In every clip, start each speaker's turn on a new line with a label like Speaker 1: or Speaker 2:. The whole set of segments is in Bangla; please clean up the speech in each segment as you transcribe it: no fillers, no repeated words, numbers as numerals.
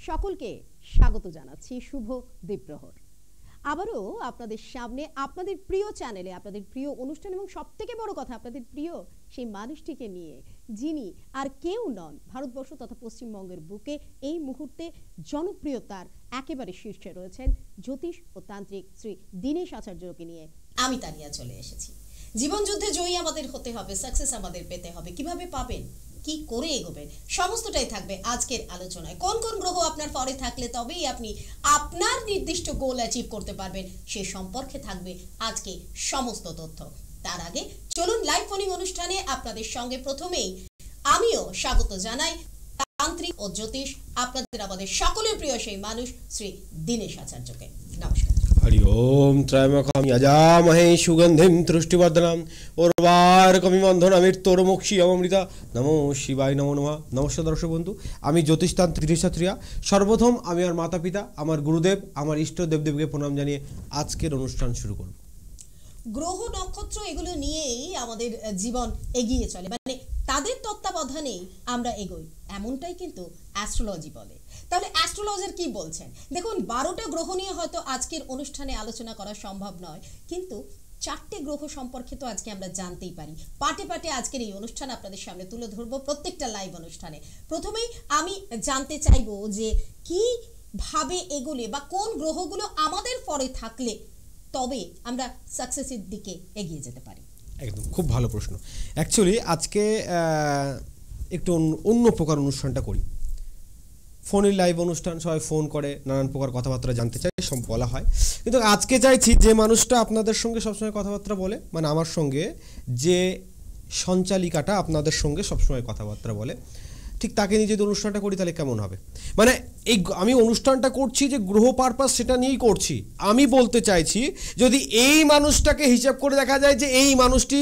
Speaker 1: সকলকে স্বাগত জানাচ্ছি শুভ দ্বীপ্রহর। আবারও আপনাদের সামনে আপনাদের প্রিয় চ্যানেলে আপনাদের প্রিয় অনুষ্ঠান এবং সবথেকে বড় কথা আপনাদের প্রিয় সেই মানুষটিকে নিয়ে, যিনি আর কেউ নন, ভারতবর্ষ তথা পশ্চিমবঙ্গের বুকে এই মুহূর্তে জনপ্রিয়তার একেবারে শীর্ষে রয়েছেন জ্যোতিষ ও তান্ত্রিক শ্রী দীনেশ আচার্যকে নিয়ে আমি তানিয়া চলে এসেছি। জীবন যুদ্ধে জয়ী আমাদের হতে হবে, সাকসেস আমাদের পেতে হবে। কিভাবে পাবেন, কি করে এগোবেন, সমস্তটাই থাকবে আজকের আলোচনায়। কোন কোন গ্রহ আপনার ফরে থাকলে তবেই আপনি আপনার নির্দিষ্ট গোল অ্যাচিভ করতে পারবেন, সে সম্পর্কে থাকবে আজকে সমস্ত তথ্য। তার আগে চলুন লাইভ ফোনিং অনুষ্ঠানে আপনাদের সঙ্গে প্রথমেই আমিও স্বাগত জানাই তান্ত্রিক ও জ্যোতিষ, আপনাদের আমাদের সকলের প্রিয় সেই মানুষ শ্রী দীনেশ আচার্যকে। নমস্কার।
Speaker 2: हरि ओम त्रयम्बकं यजामहे सुगंधिं तुष्टिवर्धनम् उर्वारुकमिव बन्धनामृतोर्मुक्षी अमृता। नमो शिवाय, नमो नमः। नमस्कार दर्शक बंधु, आमी ज्योतिषतांत्रिक दीनेश आचार्य। सर्वप्रथम आमी आमार माता पिता, आमार गुरुदेव, आमार इष्ट देवदेवके प्रणाम जानिए आजकेर অনুষ্ঠান শুরু করব।
Speaker 1: গ্রহ নক্ষত্র এগুলো নিয়েই আমাদের জীবন এগিয়ে চলে, মানে তাদের তত্ত্বাবধানেই আমরা এগোই, এমনটাই কিন্তু অ্যাস্ট্রোলজি বলে। তাহলে অ্যাস্ট্রোলজার কি বলছেন দেখুন। 12টা গ্রহ নিয়ে হয়তো আজকের অনুষ্ঠানে আলোচনা করা সম্ভব নয়, কিন্তু 4টে গ্রহ সম্পর্কে তো আজকে আমরা জানতেই পারি। পাটে পাটে আজকের এই অনুষ্ঠান আপনাদের সামনে তুলে ধরবো প্রত্যেকটা লাইভ অনুষ্ঠানে। প্রথমেই আমি জানতে চাইবো যে কিভাবে এগোলে বা কোন গ্রহগুলো আমাদের ফরে থাকলে তবে আমরা সাকসেসের দিকে এগিয়ে যেতে পারি।
Speaker 2: একদম খুব ভালো প্রশ্ন। অ্যাকচুয়ালি আজকে একটু অন্য প্রকার অনুষ্ঠানটা করি। ফোনের লাইভ অনুষ্ঠান, সবাই ফোন করে নানান প্রকার কথাবার্তা জানতে চায়, সব বলা হয়। কিন্তু আজকে চাইছি যে মানুষটা আপনাদের সঙ্গে সবসময় কথাবার্তা বলে, মানে আমার সঙ্গে যে সঞ্চালিকাটা আপনাদের সঙ্গে সবসময় কথাবার্তা বলে, ঠিক তাকে নিয়ে যদি অনুষ্ঠানটা করি তাহলে কেমন হবে। মানে এই আমি অনুষ্ঠানটা করছি যে গ্রহ পারপাস, সেটা নিয়েই করছি। আমি বলতে চাইছি যদি এই মানুষটাকে হিসাব করে দেখা যায় যে এই মানুষটি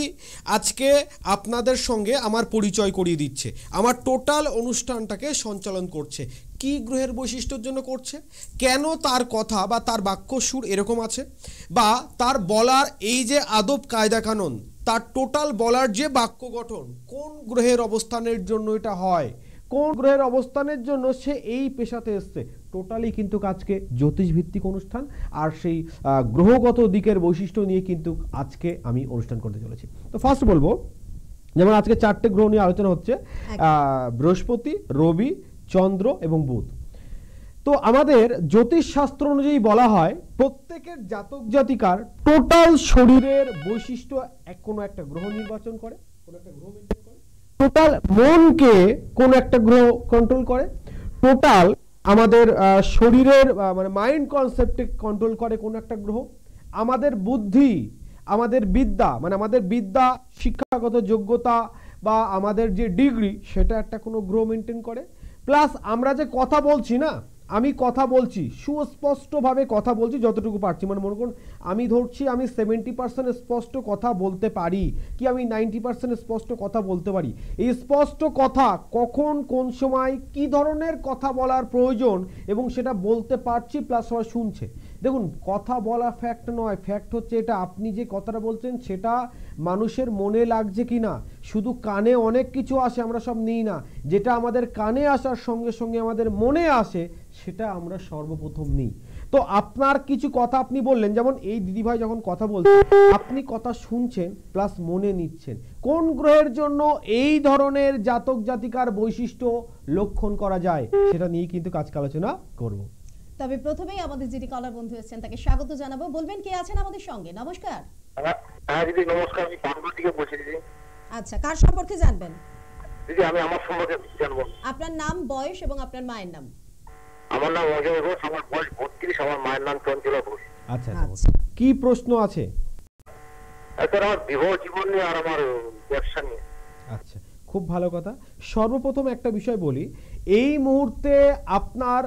Speaker 2: আজকে আপনাদের সঙ্গে আমার পরিচয় করিয়ে দিচ্ছে, আমার টোটাল অনুষ্ঠানটাকে সঞ্চালন করছে, কি গ্রহের বৈশিষ্ট্যের জন্য করছে, কেন তার কথা বা তার বাক্য সুর এরকম আছে, বা তার বলার এই যে আদব কায়দা কানুন, তার টোটাল বলার যে বাক্য গঠন, কোন গ্রহের অবস্থানের জন্য এটা হয়, কোন গ্রহের অবস্থানের জন্য সে এই পেশাতে এসছে, টোটালি কিন্তু আজকে জ্যোতিষ ভিত্তিক অনুষ্ঠান। আর সেই গ্রহগত দিকের বৈশিষ্ট্য নিয়ে কিন্তু আজকে আমি অনুষ্ঠান করতে চলেছি। তো ফার্স্ট বলবো, যেমন আজকে 4টে গ্রহ নিয়ে আলোচনা হচ্ছে, বৃহস্পতি, রবি, চন্দ্র এবং বুধ। তো আমাদের জ্যোতিষ শাস্ত্র অনুযায়ী বলা হয় প্রত্যেকের জাতক জাতিকার টোটাল শরীরের বৈশিষ্ট্য কোনো একটা গ্রহ নির্বাচন করে, কোনো একটা গ্রহ মেনটেন করে, টোটাল মনকে কোন একটা গ্রহ কন্ট্রোল করে, টোটাল আমাদের শরীরের মানে মাইন্ড কনসেপ্টে কন্ট্রোল করে কোন একটা গ্রহ, আমাদের বুদ্ধি, আমাদের বিদ্যা, মানে আমাদের বিদ্যা, শিক্ষাগত যোগ্যতা বা আমাদের যে ডিগ্রি, সেটা একটা কোনো গ্রহ মেনটেন করে। প্লাস আমরা যে কথা বলছি না, আমি কথা বলছি সুস্পষ্টভাবে কথা বলছি যতটুকু পারছি, মানে মনে করুন আমি ধরছি আমি 70% স্পষ্ট কথা বলতে পারি, কি আমি 90% স্পষ্ট কথা বলতে পারি। এই স্পষ্ট কথা কখন, কোন সময়, কি ধরনের কথা বলার প্রয়োজন এবং সেটা বলতে পারছি, প্লাস সবাই শুনছে। দেখুন, কথা বলা ফ্যাক্ট নয়, ফ্যাক্ট হচ্ছে এটা আপনি যে কথাটা বলছেন সেটা মানুষের মনে লাগছে কি না। শুধু কানে অনেক কিছু আসে, আমরা সব নিই না, যেটা আমাদের কানে আসার সঙ্গে সঙ্গে আমাদের মনে আসে সেটা আমরা সর্বপ্রথম নিই। তো আপনার কিছু কথা আপনি বললেন, যেমন এই দিদিভাই যখন কথা বলছেন আপনি কথা শুনছেন প্লাস মনে নিচ্ছেন। কোন গ্রহের জন্য এই ধরনের জাতক জাতিকার বৈশিষ্ট্য লক্ষণ করা যায় সেটা নিয়ে কিন্তু আজকে আলোচনা করব।
Speaker 1: তবে প্রথমেই আমাদের যিনি কলার বন্ধু আছেন তাকে স্বাগত জানাবো। বলবেন কে আছেন আমাদের সঙ্গে। নমস্কার।
Speaker 3: হ্যাঁ দিদি নমস্কার, আমি পান্ডু থেকে বলছি দিদি।
Speaker 1: আচ্ছা, কার সম্পর্কে জানবেন
Speaker 3: দিদি? আমি আমার সম্পর্কে জানবো।
Speaker 1: আপনার নাম, বয়স এবং আপনার মায়ের নাম।
Speaker 3: আমার নাম অজয় ঘোষ, আমার বয়স 32, আমার মায়ের নাম চঞ্চলা ঘোষ।
Speaker 2: আচ্ছা, কি প্রশ্ন আছে?
Speaker 3: স্যার আমার বিবাহ জীবন নিয়ে আর আমার ব্যবসা নিয়ে।
Speaker 2: আচ্ছা, খুব ভালো কথা। সর্বপ্রথম একটা বিষয় বলি, এই মুহূর্তে আপনার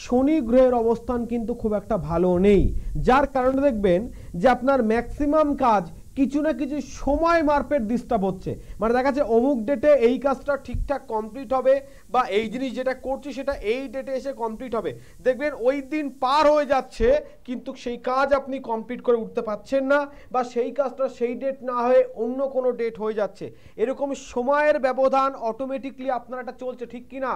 Speaker 2: শনি গ্রহের অবস্থান কিন্তু খুব একটা ভালো নেই, যার কারণে দেখবেন যে আপনার ম্যাক্সিমাম কাজ কিছু না কিছু সময় মারপেট ডিস্টার্ব হচ্ছে। মানে দেখা যাচ্ছে অমুক ডেটে এই কাজটা ঠিকঠাক কমপ্লিট হবে, বা এই জিনিস যেটা করছি সেটা এই ডেটে এসে কমপ্লিট হবে, দেখবেন ওই দিন পার হয়ে যাচ্ছে কিন্তু সেই কাজ আপনি কমপ্লিট করে উঠতে পারছেন না, বা সেই কাজটা সেই ডেট না হয়ে অন্য কোনো ডেট হয়ে যাচ্ছে। এরকম সময়ের ব্যবধান অটোমেটিকলি আপনার একটা চলছে, ঠিক কি না?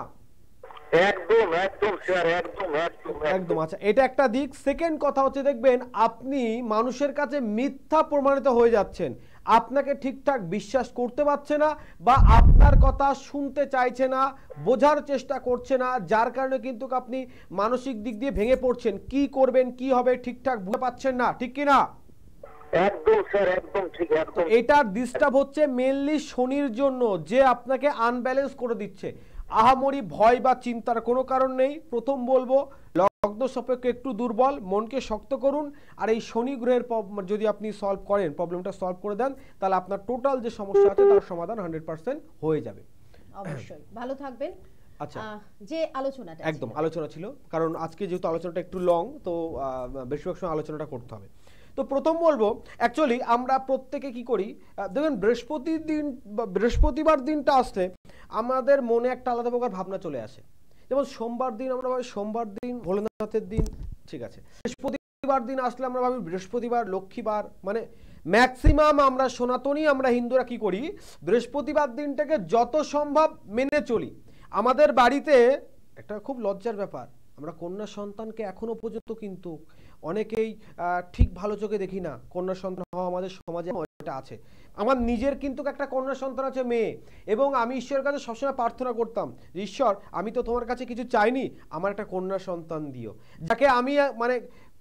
Speaker 3: একদম একদম স্যার, একদম একদম
Speaker 2: একদম। আচ্ছা, এটা একটা দিক। সেকেন্ড কথা হচ্ছে, দেখবেন আপনি মানুষের কাছে মিথ্যা প্রমাণিত হয়ে যাচ্ছেন, আপনাকে ঠিকঠাক বিশ্বাস করতে পারছে না, বা আপনার কথা শুনতে চাইছে না, বোঝার চেষ্টা করছে না, যার কারণে কিন্তু আপনি মানসিক দিক দিয়ে ভেঙে পড়ছেন। কি করবেন, কি হবে ঠিকঠাক বুঝতে পারছেন না, ঠিক কি না?
Speaker 3: একদম স্যার, একদম ঠিক, একদম।
Speaker 2: এটার ডিস্টার্ব হচ্ছে মেনলি শনির জন্য, যে আপনাকে আনব্যালেন্স করে দিচ্ছে। আহামরি ভয় বা চিন্তার কোনো কারণ নেই। প্রথম বলবো, লগ্ন সাপেক্ষে একটু দুর্বল, মনকে শক্ত করুন। আর এই শনি গ্রহের যদি আপনি সলভ করেন, প্রবলেমটা সলভ করে দেন, তাহলে আপনার টোটাল যে সমস্যা আছে তার সমাধান 100% হয়ে যাবে।
Speaker 1: অবশ্যই ভালো থাকবেন।
Speaker 2: আচ্ছা,
Speaker 1: যে আলোচনাটা
Speaker 2: একদম আলোচনা ছিল, কারণ আজকে যেহেতু আলোচনাটা একটু লং, তো বেশিরভাগ সময় আলোচনাটা করতে হবে। তো প্রথম বলবো, অ্যাকচুয়ালি আমরা প্রত্যেকে কি করি, দেখবেন বৃহস্পতিবার দিনটা আসলে আমাদের মনে একটা আলাদা প্রকার ভাবনা চলে আসে। যেমন সোমবার দিন আমরা ভাবি সোমবার দিন ভোলেনাথের দিন, ঠিক আছে। বৃহস্পতিবার দিন আসলে আমরা ভাবি বৃহস্পতিবার লক্ষ্মীবার, মানে ম্যাক্সিমাম আমরা সনাতনী আমরা হিন্দুরা কি করি, বৃহস্পতিবার দিনটাকে যত সম্ভব মেনে চলি। আমাদের বাড়িতে একটা খুব লজ্জার ব্যাপার, আমরা কন্যা সন্তানকে এখনো পর্যন্ত কিন্তু অনেকেই ঠিক ভালো চোখে দেখি না। কন্যা সন্তান হওয়া আমাদের সমাজে এটা আছে। আমার নিজের কিন্তু একটা কন্যা সন্তান আছে, মেয়ে, এবং আমি ঈশ্বরের কাছে সবসময় প্রার্থনা করতাম, ঈশ্বর আমি তো তোমার কাছে কিছু চাইনি, আমার একটা কন্যা সন্তান দিও, যাকে আমি মানে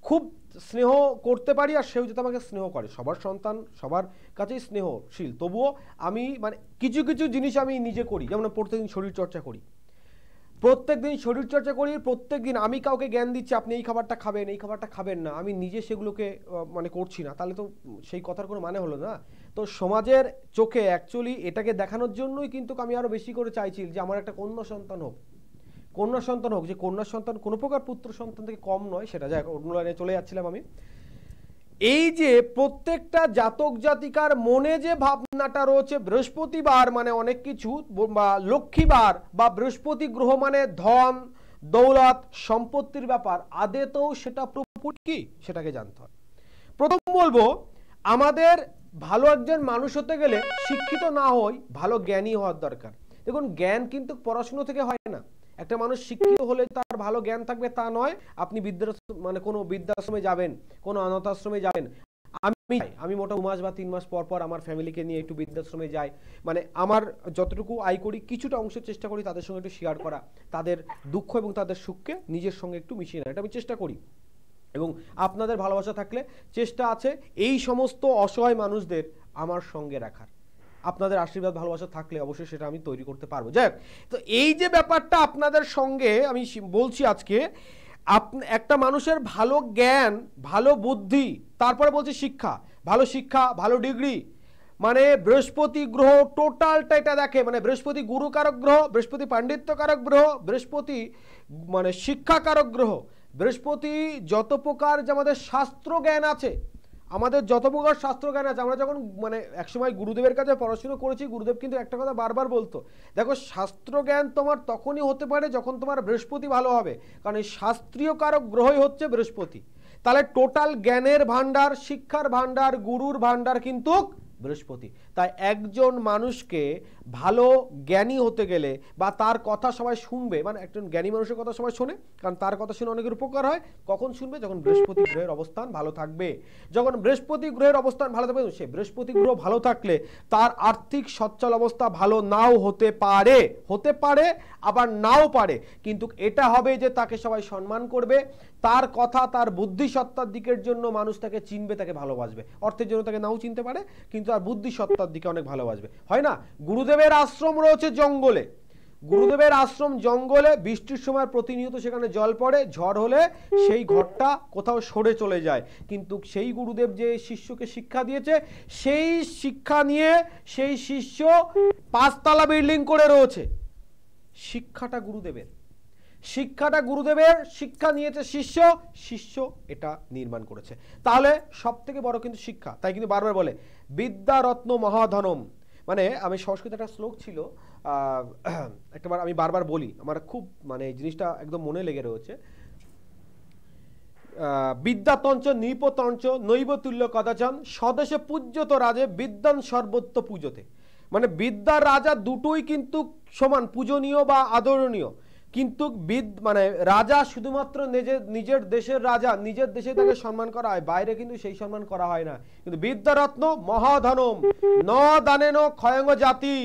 Speaker 2: খুব স্নেহ করতে পারি, আর সেও যাতে আমাকে স্নেহ করে। সবার সন্তান সবার কাছেই স্নেহশীল, তবুও আমি মানে কিছু কিছু জিনিস আমি নিজে করি। যেমন প্রত্যেকদিন শরীর চর্চা করি, প্রত্যেকদিন আমি কাউকে জ্ঞান দিচ্ছি আপনি এই খাবারটা খাবেন, এই খাবারটা খাবেন না, আমি নিজে সেগুলোকে মানে করছি না, তাহলে তো সেই কথার কোনো মানে হলো না। তো সমাজের চোখে অ্যাকচুয়ালি এটাকে দেখানোর জন্যই কিন্তু আমি আরো বেশি করে চাইছি যে আমার একটা কন্যা সন্তান হোক, যে কন্যা সন্তান কোনো প্রকার পুত্র সন্তান থেকে কম নয়। সেটা যাই, অন্য লাইনে চলে যাচ্ছিলাম আমি। এই যে প্রত্যেকটা জাতক জাতিকার মনে যে ভাবনাটা রয়েছে, বৃহস্পতিবার মানে অনেক কিছু, বা লক্ষ্মীবার বা বৃহস্পতি গ্রহ মানে ধন দৌলত সম্পত্তির ব্যাপার, আদতেও সেটা প্রপুট কি সেটাকে জানতে হয়। প্রথম বলবো, আমাদের ভালো একজন মানুষ হতে গেলে শিক্ষিত না হই, ভালো জ্ঞানী হওয়ার দরকার। দেখুন, জ্ঞান কিন্তু পড়াশোনা থেকে হয় না। একটা মানুষ শিক্ষিত হলে তার ভালো জ্ঞান থাকবে তা নয়। আপনি মানে কোনো বৃদ্ধাশ্রমে যাবেন, কোনো অনাথ আশ্রমে যাবেন, আমি মোটা 2 মাস বা 3 মাস পর পর আমার ফ্যামিলিকে নিয়ে একটু বৃদ্ধাশ্রমে যাই, মানে আমার যতটুকু আয় করি কিছুটা অংশ চেষ্টা করি তাদের সঙ্গে একটু শেয়ার করা, তাদের দুঃখ এবং তাদের সুখকে নিজের সঙ্গে একটু মিশিয়ে নেওয়া, এটা আমি চেষ্টা করি। এবং আপনাদের ভালোবাসা থাকলে চেষ্টা আছে এই সমস্ত অসহায় মানুষদের আমার সঙ্গে রাখার। আপনাদের আশীর্বাদ ভালোবাসা থাকলে অবশ্যই সেটা আমি তৈরি করতে পারবো। যাই হোক, তো এই যে ব্যাপারটা আপনাদের সঙ্গে আমি বলছি আজকে, একটা মানুষের ভালো জ্ঞান, ভালো বুদ্ধি, তারপরে বলছি শিক্ষা, ভালো ডিগ্রি, মানে বৃহস্পতি গ্রহ টোটালটা এটা দেখে, মানে বৃহস্পতি গুরু কারক গ্রহ, বৃহস্পতি পাণ্ডিত্য কারক গ্রহ, বৃহস্পতি মানে শিক্ষা কারক গ্রহ, বৃহস্পতি যত প্রকার যে আমাদের শাস্ত্র জ্ঞান আছে, আমরা যখন মানে একসময় গুরুদেবের কাছে পড়াশোনা করেছি, গুরুদেব কিন্তু একটা কথা বারবার বলতো, দেখো শাস্ত্র জ্ঞান তোমার তখনই হতে পারে যখন তোমার বৃহস্পতি ভালো হবে, কারণ এই শাস্ত্রীয় কারক গ্রহই হচ্ছে বৃহস্পতি। তাহলে টোটাল জ্ঞানের ভান্ডার, শিক্ষার ভান্ডার, গুরুর ভান্ডার কিন্তু বৃহস্পতি। তাই একজন মানুষকে ভালো জ্ঞানী হতে গেলে বা তার কথা সবাই শুনবে, মানে একজন জ্ঞানী মানুষের কথা সবাই শোনে, কারণ তার কথা শুনে অনেকের উপকার হয়। কখন শুনবে? যখন বৃহস্পতি গ্রহের অবস্থান ভালো থাকবে। যখন বৃহস্পতি গ্রহের অবস্থান ভালো থাকবে, সে বৃহস্পতি গ্রহ ভালো থাকলে তার আর্থিক সচ্ছল অবস্থা ভালো নাও হতে পারে আবার নাও পারে, কিন্তু এটা হবে যে তাকে সবাই সম্মান করবে, তার কথা তার বুদ্ধিসত্তার দিকের জন্য মানুষ তাকে চিনবে, তাকে ভালোবাসবে। অর্থের জন্য তাকে নাও চিনতে পারে, কিন্তু আর বুদ্ধিসত্তার দিকে অনেক ভালোবাসবে। হয় না, গুরুদেবের আশ্রম রয়েছে জঙ্গলে, বৃষ্টির সময় প্রতিনিয়ত সেখানে জল পড়ে, ঝড় হলে সেই ঘরটা কোথাও সরে চলে যায়, কিন্তু সেই গুরুদেব যে শিষ্যকে শিক্ষা দিয়েছে, সেই শিক্ষা নিয়ে সেই শিষ্য 5 তলা বিল্ডিং করে রয়েছে। শিক্ষাটা গুরুদেবের, শিক্ষা নিয়েছে শিষ্য এটা নির্মাণ করেছে। তাহলে সব থেকে বড় কিন্তু শিক্ষা। তাই কিন্তু বারবার বলে বিদ্যা রত্ন মহাধনম, মানে আমি সংস্কৃত একটা শ্লোক ছিল, একবার আমি বারবার বলি, আমার খুব মানে এই জিনিসটা একদম মনে লেগে রয়েছে। বিদ্যাতঞ্চ নৃপতঞ্চ নৈব তুল্য কদাচন স্বদেশে পূজ্যত রাজে বিদ্যান সর্বত্র পূজতে, মানে বিদ্যার রাজা দুটোই কিন্তু সমান পূজনীয় বা আদরণীয়। কিন্তু মানে রাজা শুধুমাত্র নিজের দেশের রাজা, নিজের দেশে তাকে সম্মান করা হয়, বাইরে কিন্তু সেই সম্মান করা হয় না। কিন্তু বিদ্যারত্ন মহাধনম ন দানেন ক্ষয়ং জাতি,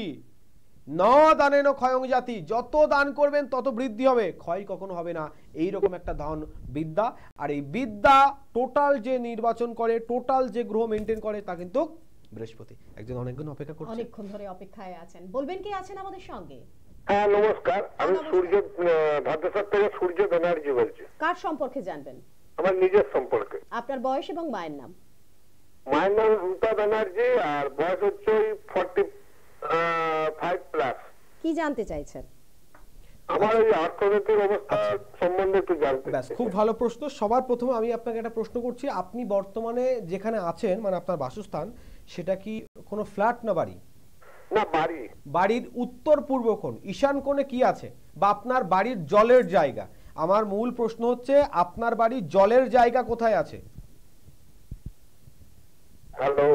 Speaker 2: ন দানেন ক্ষয়ং জাতি, যত দান করবেন তত বৃদ্ধি হবে, ক্ষয় কখনো হবে না, এইরকম একটা ধন বিদ্যা। আর এই বিদ্যা টোটাল যে নির্বাচন করে, টোটাল যে গ্রহ মেনটেন করে তা কিন্তু বৃহস্পতি। একজন অনেকক্ষণ অপেক্ষা করছে,
Speaker 1: অনেকক্ষণ ধরে অপেক্ষায় আছেন, বলবেন কি আছেন আমাদের সঙ্গে?
Speaker 3: হ্যাঁ নমস্কার, আমি
Speaker 1: নমস্কার।
Speaker 3: সূর্য ভদ্রসর থেকে সূর্য ব্যানার্জি বলছি।
Speaker 1: কার সম্পর্কে জানবেন?
Speaker 3: আমার নিজের সম্পর্কে।
Speaker 1: আপনার বয়স এবং মায়ের নাম?
Speaker 3: মায়ের নাম রূপা ব্যানার্জি আর বয়স হচ্ছে 45+।
Speaker 1: কি জানতে চাইছেন?
Speaker 3: আমার এই অর্থনৈতিক অবস্থা সম্বন্ধে একটু জানতে
Speaker 2: ব্যাস,
Speaker 3: চাই।
Speaker 2: খুব ভালো প্রশ্ন। সবার প্রথমে আমি আপনাকে একটা প্রশ্ন করছি, আপনি বর্তমানে যেখানে আছেন মানে আপনার বাসস্থান, সেটা কি কোনো ফ্ল্যাট না বাড়ি?
Speaker 3: না বাড়ি।
Speaker 2: বাড়ির উত্তর পূর্ব কোণ, ঈশান কোণে কি আছে, বা আপনার বাড়ির জলের জায়গা? আমার মূল প্রশ্ন হচ্ছে আপনার বাড়ির জলের জায়গা কোথায় আছে?
Speaker 3: হ্যালো,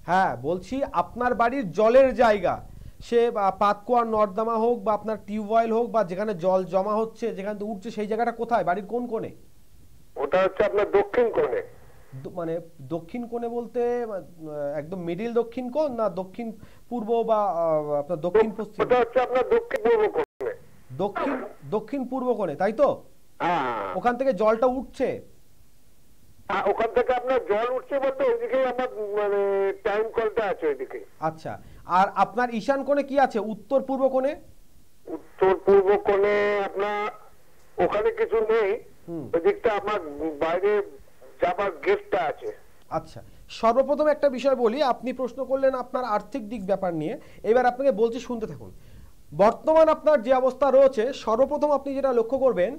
Speaker 2: হ্যাঁ বলছি, আপনার বাড়ির জলের জায়গা, সে পাতকুয়া নর্দমা হোক বা আপনার টিউবওয়েল হোক বা যেখানে জল জমা হচ্ছে, যেখানে উঠছে, সেই জায়গাটা কোথায়, বাড়ির কোন কোণে?
Speaker 3: ওটা হচ্ছে আপনার দক্ষিণ কোণে।
Speaker 2: মানে দক্ষিণ কোণে বলতে একদম মিডিল দক্ষিণ কোণ, না দক্ষিণ পূর্ব বা আপনার দক্ষিণ পশ্চিম?
Speaker 3: ওটা হচ্ছে আপনার দক্ষিণ পূর্ব কোণে।
Speaker 2: দক্ষিণ পূর্ব কোণে, তাই তো?
Speaker 3: হ্যাঁ,
Speaker 2: ওখান থেকে জলটা উঠছে?
Speaker 3: ওখান থেকে আপনার জল উঠছে বলতে ওইদিকে আমার মানে টাইম কলটা আছে ওইদিকে।
Speaker 2: আচ্ছা, আর আপনার ঈশান কোণে কি আছে, উত্তর পূর্ব কোণে?
Speaker 3: উত্তর পূর্ব কোণে আপনার ওখানে কিছু নেই, ওইদিকটা আমার বাইরে যাবার গেটটা আছে।
Speaker 2: আচ্ছা, সর্বপ্রথম একটা বিষয় বলি, আপনি প্রশ্ন করলেন আপনার আর্থিক দিক ব্যাপার নিয়ে, এবার আপনাকে বলছি শুনতে থাকুন। বর্তমান আপনার যে অবস্থা রয়েছে, সর্বপ্রথম আপনি যেটা লক্ষ্য করবেন,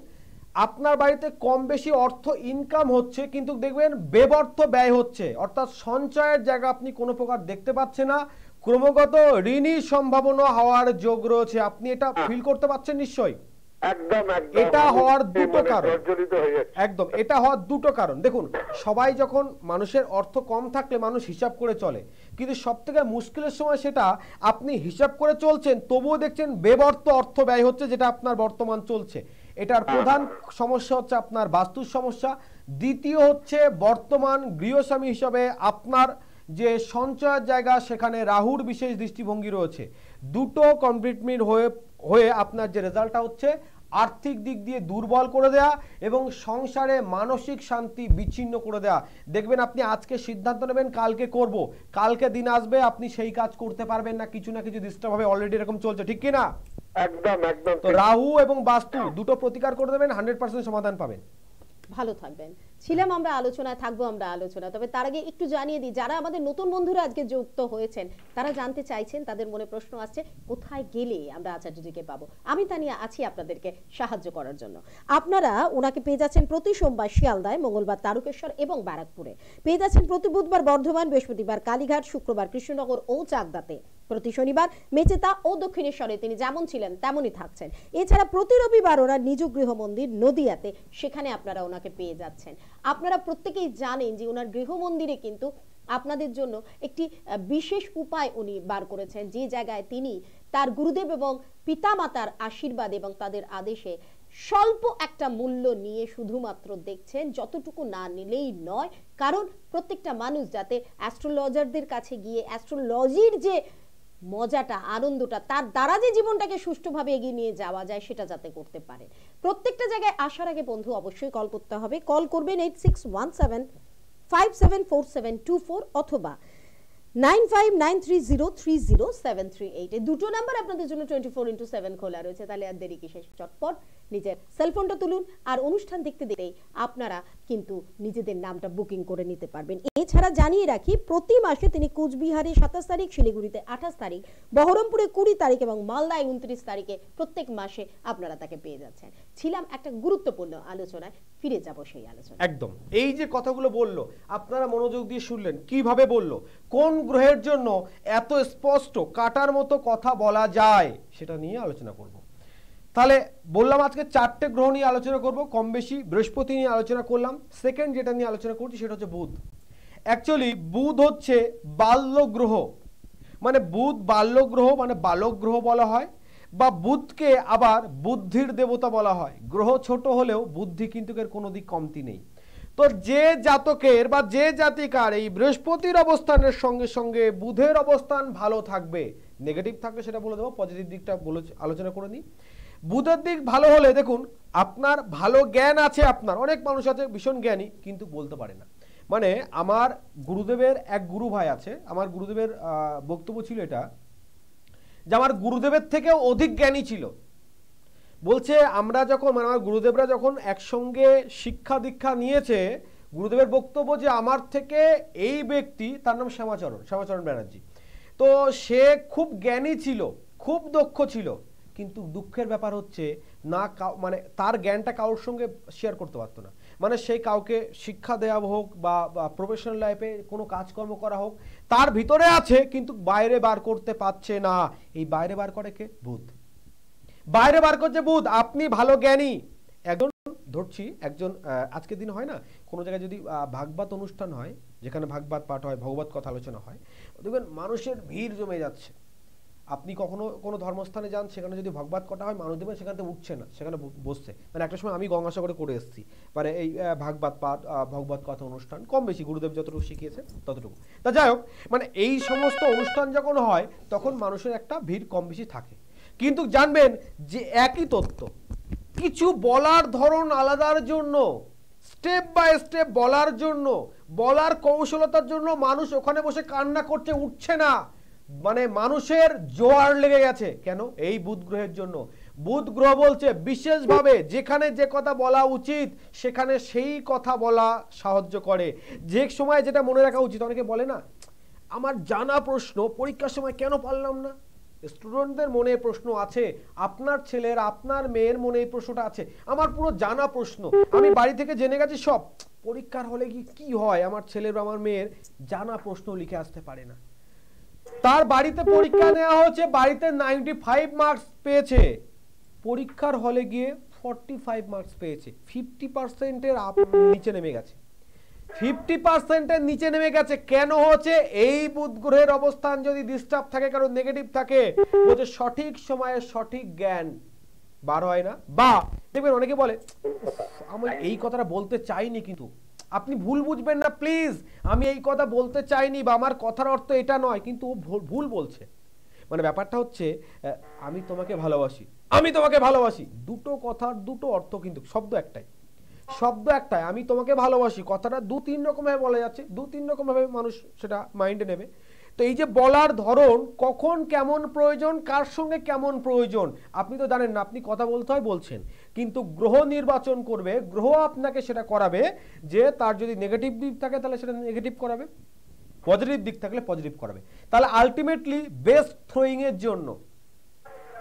Speaker 2: আপনার বাড়িতে কম বেশি অর্থ ইনকাম হচ্ছে, কিন্তু দেখবেন বেবর্থ ব্যয় হচ্ছে, অর্থাৎ সঞ্চয়ের জায়গা আপনি কোনো প্রকার দেখতে পাচ্ছেন না, ক্রমাগত ঋণী সম্ভাবনা হওয়ার যোগ রয়েছে। আপনি এটা ফিল করতে পারছেন নিশ্চয়ই?
Speaker 3: একদম একদম।
Speaker 2: এটা হওয়ার দুটো কারণ,
Speaker 3: জর্জরিত হয়ে যাচ্ছে।
Speaker 2: একদম এটা হওয়ার দুটো কারণ। দেখুন, সবাই যখন, মানুষের অর্থ কম থাকলে মানুষ হিসাব করে চলে, কিন্তু সব থেকে মুশকিলের সময় সেটা আপনি হিসাব করে চলছেন, তবুও দেখছেন বেবর্থ অর্থ ব্যয় হচ্ছে, যেটা আপনার বর্তমান চলছে। এটার প্রধান সমস্যা হচ্ছে আপনার বাস্তুর সমস্যা। দ্বিতীয় হচ্ছে বর্তমান গৃহস্বামী হিসাবে আপনার যে সঞ্চয়ের জায়গা, সেখানে রাহুর বিশেষ দৃষ্টিভঙ্গি রয়েছে। দুটো কমপ্লিটমেন্ট হয়ে আপনার যে রেজাল্টটা হচ্ছে, আর্থিক দিক দিয়ে দুর্বল করে দেয়া এবং সংসারে মানসিক শান্তি বিচ্ছিন্ন করে দেয়া। দেখবেন আপনি আজকে সিদ্ধান্ত নেবেন কালকে করব, কালকে দিন আসবে আপনি সেই কাজ করতে পারবেন না, কিছু না কিছু ডিস্টার্ব হবে, অলরেডি এরকম চলছে, ঠিক কি না?
Speaker 3: একদম একদম।
Speaker 2: তো রাহু এবং বাস্তু দুটো প্রতিকার করে দেবেন, 100% সমাধান পাবেন।
Speaker 1: ভালো থাকবেন। ছিলাম আমরা আলোচনায়, থাকবো আমরা আলোচনা। তবে তার আগে একটু জানিয়ে দিই, যারা আমাদের নতুন বন্ধুরা আজকে যুক্ত হয়েছেন, তারা জানতে চাইছেন, তাদের মনে প্রশ্ন আসছে, কোথায় গেলে আমরা আচার্যজিকে পাবো? আমি তানিয়া আছি আপনাদেরকে সাহায্য করার জন্য। আপনারা ওনাকে পেয়ে যাচ্ছেন প্রতি সোমবার শিয়ালদায়, মঙ্গলবার তারকেশ্বর এবং ব্যারাকপুরে, পেয়ে যাচ্ছেন প্রতি বুধবার বর্ধমান, বৃহস্পতিবার কালীঘাট, শুক্রবার কৃষ্ণনগর ও চাকদাতে, প্রতি শনিবার মেচেতা ও দক্ষিণেশ্বরে তিনি যেমন ছিলেন তেমনই থাকছেন। এছাড়া প্রতি রবিবার ওনার নিজ গৃহ মন্দির নদিয়াতে, সেখানে আপনারা ওনাকে পেয়ে যাচ্ছেন। আপনারা প্রত্যেকেই জানেন যে ওনার গৃহ মন্দিরে কিন্তু আপনাদের জন্য একটি বিশেষ উপায় উনি বার করেছেন, যে জায়গায় তিনি তার গুরুদেব এবং পিতামাতার আশীর্বাদ এবং তাদের আদেশে স্বল্প একটা মূল্য নিয়ে শুধুমাত্র দেখছেন, যতটুকু না নিলেই নয়। কারণ প্রত্যেকটা মানুষ যাতে অ্যাস্ট্রোলজারদের কাছে গিয়ে অ্যাস্ট্রোলজির যে মজাটা, আনন্দটা, তার দ্বারা যে জীবনটাকে সুষ্ঠুভাবে এগিয়ে নিয়ে যাওয়া যায়, সেটা যাতে করতে পারে। প্রত্যেকটা জায়গায় আসার আগে বন্ধু অবশ্যই কল করতে হবে। কল করবেন 8617574724 অথবা 9593030738। এই দুটো নাম্বার আপনাদের জন্য 24x7 খোলা রয়েছে। তাহলে আর দেরি কিসের, চটপট নিজের সেলফোনটা তুলুন, আর অনুষ্ঠান দেখতে দেখতেই আপনারা কিন্তু নিজেদের নামটা বুকিং করে নিতে পারবেন। এছাড়া জানিয়ে রাখি, প্রতি মাসে তিনি কুচবিহারে 27 তারিখ, শিলিগুড়িতে 28 তারিখ, বহরমপুরে 20 তারিখ এবং মালদায় 29 তারিখে প্রত্যেক মাসে আপনারা তাকে পেয়ে যাচ্ছেন। ছিলাম একটা গুরুত্বপূর্ণ আলোচনায়, ফিরে যাব সেই আলোচনা।
Speaker 2: একদম, এই যে কথাগুলো বললো আপনারা মনোযোগ দিয়ে শুনলেন, কিভাবে বললো, কোন গ্রহের জন্য এত স্পষ্ট কাটার মতো কথা বলা যায়, সেটা নিয়ে আলোচনা করব। তাহলে বললাম আজকে 4টে গ্রহ নিয়ে আলোচনা করব, কম বেশি বৃহস্পতি নিয়ে আলোচনা করলাম। সেকেন্ড যেটা নিয়ে আলোচনা করছি সেটা হচ্ছে বুধ। অ্যাকচুয়ালি বুধ হচ্ছে বাল্য গ্রহ, মানে বুধ বাল্য গ্রহ, মানে বালক গ্রহ বলা হয়, বা বুধকে আবার বুদ্ধির দেবতা বলা হয়। গ্রহ ছোট হলেও বুদ্ধি কিন্তু এর কোনো দিক কমতি নেই। তো যে জাতকের বা যে জাতিকার এই বৃহস্পতির অবস্থানের সঙ্গে সঙ্গে বুধের অবস্থান ভালো থাকবে, নেগেটিভ থাকলে সেটা বলে দেবো, পজিটিভ দিকটা আলোচনা করে নিই। বুধের দিক ভালো হলে দেখুন আপনার ভালো জ্ঞান আছে, আপনার অনেক মানুষ আছে ভীষণ জ্ঞানী কিন্তু বলতে পারে না। মানে আমার গুরুদেবের এক গুরু ভাই আছে, আমার গুরুদেবের বক্তব্য ছিল এটা যে আমার গুরুদেবের থেকেও অধিক জ্ঞানী ছিল। বলছে আমরা যখন মানে আমার গুরুদেবরা যখন একসঙ্গে শিক্ষা দীক্ষা নিয়েছে, গুরুদেবের বক্তব্য যে আমার থেকে এই ব্যক্তি, তার নাম শ্যামাচরণ ব্যানার্জি, তো সে খুব জ্ঞানী ছিল, খুব দক্ষ ছিল, কিন্তু দুঃখের ব্যাপার হচ্ছে না মানে তার জ্ঞানটা কারোর সঙ্গে শেয়ার করতে পারতো না। মানে সেই কাউকে শিক্ষা দেওয়া হোক বা প্রফেশনাল লাইফে কোনো কাজকর্ম করা হোক, তার ভিতরে আছে কিন্তু বাইরে বার করতে পারছে না। এই বাইরে বার করে কে? বুধ। বাইরে বার করছে বুধ। আপনি ভালো জ্ঞানী একজন, ধরছি একজন, আজকের দিন হয় না কোনো জায়গায় যদি ভাগবত অনুষ্ঠান হয়, যেখানে ভাগবত পাঠ হয়, ভগবত কথা আলোচনা হয়, দেখবেন মানুষের ভিড় জমে যাচ্ছে। আপনি কখনো কোনো ধর্মস্থানে যান, সেখানে যদি ভগবত কথা হয়, মানুষ দেখবেন সেখানে উঠছে না, সেখানে বসছে। মানে একটা সময় আমি গঙ্গাসাগরে করে এসেছি, মানে এই ভাগবত পাঠ, ভগবত কথা অনুষ্ঠান কম বেশি গুরুদেব যতটুকু শিখিয়েছে ততটুকু। তা যাই হোক, মানে এই সমস্ত অনুষ্ঠান যখন হয় তখন মানুষের একটা ভিড় কম বেশি থাকে। কিন্তু জানবেন যে একই তত্ত্ব কিছু বলার ধরন আলাদার জন্য, স্টেপ বাই স্টেপ বলার জন্য, বলার কৌশলতার জন্য মানুষ ওখানে বসে কান্না করছে, উঠছে না। মানে মানুষের জোয়ার লেগে গেছে। কেন? এই বুধ গ্রহের জন্য। বুধ গ্রহ বলছে বিশেষভাবে যেখানে যে কথা বলা উচিত সেখানে সেই কথা বলা সাহায্য করে। যে সময় যেটা মনে রাখা উচিত, অনেকে বলে না আমার জানা প্রশ্ন পরীক্ষার সময় কেন পারলাম না। স্টুডেন্টদের মনে প্রশ্ন আছে, আপনার ছেলের আপনার মেয়ের মনে এই প্রশ্নটা আছে, আমার পুরো জানা প্রশ্ন, আমি বাড়ি থেকে জেনে গেছি সব, পরীক্ষার হলে কি হয় আমার ছেলের বা আমার মেয়ের জানা প্রশ্ন লিখে আসতে পারে না। তার বাড়িতে পরীক্ষা নেওয়া হচ্ছে, বাড়িতে 95 মার্কস পেয়েছে, পরীক্ষার হলে গিয়ে 45 মার্কস পেয়েছে, 50%-এর নিচে নেমে গেছে। 50%-এর নিচে নেমে গেছে। কেন হচ্ছে? এই বুধ গ্রহের অবস্থান যদি ডিস্টার্ব থাকে, কারণ নেগেটিভ থাকে, বলছে সঠিক সময়ে সঠিক জ্ঞান বার হয় না। বা দেখবেন অনেকে বলে আমি এই কথাটা বলতে চাইনি, কিন্তু আপনি ভুল বুঝবেন না প্লিজ, আমি এই কথা বলতে চাইনি বা আমার কথার অর্থ এটা নয়, কিন্তু ও ভুল বলছে। মানে ব্যাপারটা হচ্ছে আমি তোমাকে ভালোবাসি, আমি তোমাকে ভালোবাসি, দুটো কথার দুটো অর্থ, কিন্তু শব্দ একটাই, শব্দ একটাই। আমি তোমাকে ভালোবাসি কথাটা 2-3 রকম ভাবে বলা যাচ্ছে, 2-3 রকম ভাবে মানুষ সেটা মাইন্ডে নেবে। তো এই যে বলার ধরন, কখন কেমন প্রয়োজন, কার সঙ্গে কেমন প্রয়োজন, আপনি তো জানেন না। আপনি কথা বলতে হয় বলছেন, কিন্তু গ্রহ নির্বাচন করবে, গ্রহ আপনাকে সেটা করাবে যে তার যদি নেগেটিভ দিক থাকে তাহলে সেটা নেগেটিভ করাবে, পজিটিভ দিক থাকলে পজিটিভ করাবে। তাহলে আলটিমেটলি বেস্ট থ্রোয়িং এর জন্য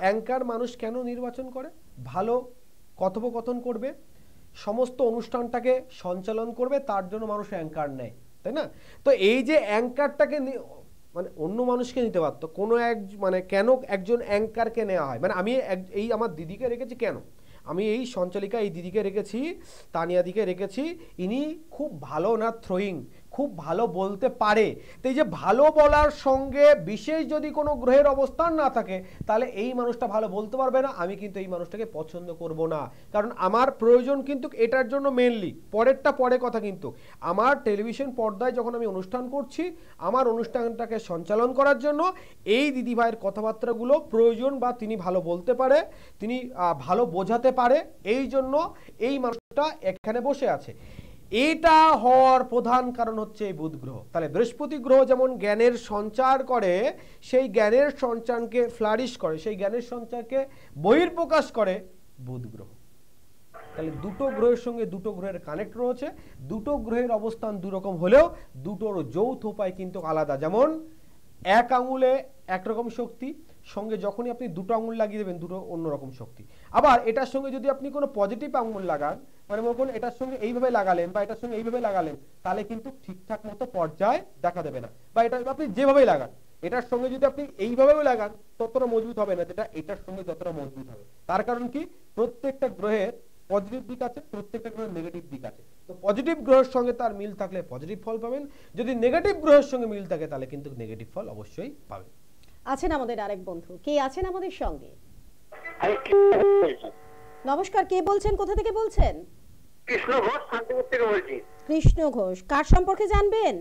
Speaker 2: অ্যাঙ্কার মানুষ কেন নির্বাচন করে? ভালো কথোপকথন করবে, সমস্ত অনুষ্ঠানটাকে সঞ্চালন করবে, তার জন্য মানুষ অ্যাঙ্কার নেয়, তাই না? তো এই যে অ্যাঙ্কারটাকে মানে অন্য মানুষকে নিতে পারতো, কোনো এক মানে কেন একজন অ্যাঙ্কারকে নেওয়া হয়? মানে আমি এই আমার দিদিকে রেখেছি, কেন আমি এই সঞ্চালিকা এই দিদিকে রেখেছি, তানিয়াদিকে রেখেছি, ইনি খুব ভালো না থ্রোয়িং, খুব ভালো বলতে পারে। তো এই যে ভালো বলার সঙ্গে বিশেষ যদি কোনো গ্রহের অবস্থান না থাকে, তাহলে এই মানুষটা ভালো বলতে পারবে না, আমি কিন্তু এই মানুষটাকে পছন্দ করব না। কারণ আমার প্রয়োজন কিন্তু এটার জন্য মেনলি, পরেরটা পরে কথা, কিন্তু আমার টেলিভিশন পর্দায় যখন আমি অনুষ্ঠান করছি, আমার অনুষ্ঠানটাকে সঞ্চালন করার জন্য এই দিদিভাইয়ের কথাবার্তাগুলো প্রয়োজন, বা তিনি ভালো বলতে পারে, তিনি ভালো বোঝাতে পারে, এই জন্য এই মানুষটা এখানে বসে আছে। এটা হওয়ার প্রধান কারণ হচ্ছে এই বুধ গ্রহ। তাহলে বৃহস্পতি গ্রহ যেমন জ্ঞানের সঞ্চার করে, সেই জ্ঞানের সঞ্চারকে ফ্লারিশ করে, সেই জ্ঞানের সঞ্চারকে বহির্প্রকাশ করে বুধ গ্রহ। তাহলে দুটো গ্রহের সঙ্গে দুটো গ্রহের কানেক্ট রয়েছে, দুটো গ্রহের অবস্থান দুরকম হলেও দুটোর যৌথ উপায় কিন্তু আলাদা। যেমন এক আঙুলে একরকম শক্তি, সঙ্গে যখনই আপনি দুটো আঙুল লাগিয়ে দেবেন দুটো অন্যরকম শক্তি। আবার এটার সঙ্গে যদি আপনি কোনো পজিটিভ আঙুল লাগান, মানে মনে করুন এটার সঙ্গে এইভাবে লাগালেন বা এটার সঙ্গে এইভাবে লাগালেন, তাহলে কিন্তু ঠিকঠাক মতো পর্যায়ে দেখা দেবে না। বা এটা আপনি যেভাবেই লাগান, এটার সঙ্গে যদি আপনি এইভাবেও লাগান ততটা মজবুত হবে না, যেটা এটার সঙ্গে যতটা মজবুত হবে। তার কারণ কি? প্রত্যেকটা গ্রহের পজিটিভ দিক আছে, প্রত্যেকটা গ্রহের নেগেটিভ দিক আছে। তো পজিটিভ গ্রহের সঙ্গে তার মিল থাকলে পজিটিভ ফল পাবেন, যদি নেগেটিভ গ্রহের সঙ্গে মিল থাকে তাহলে কিন্তু নেগেটিভ ফল অবশ্যই পাবেন।
Speaker 1: আছেন আমাদের আরেক বন্ধু, কে আছেন আমাদের সঙ্গে? নমস্কার, কে বলছেন, কোথা থেকে বলছেন?
Speaker 3: কৃষ্ণ ঘোষ, শান্তিপুর থেকে বলছি।
Speaker 1: কৃষ্ণ ঘোষ, কার সম্পর্কে জানবেন?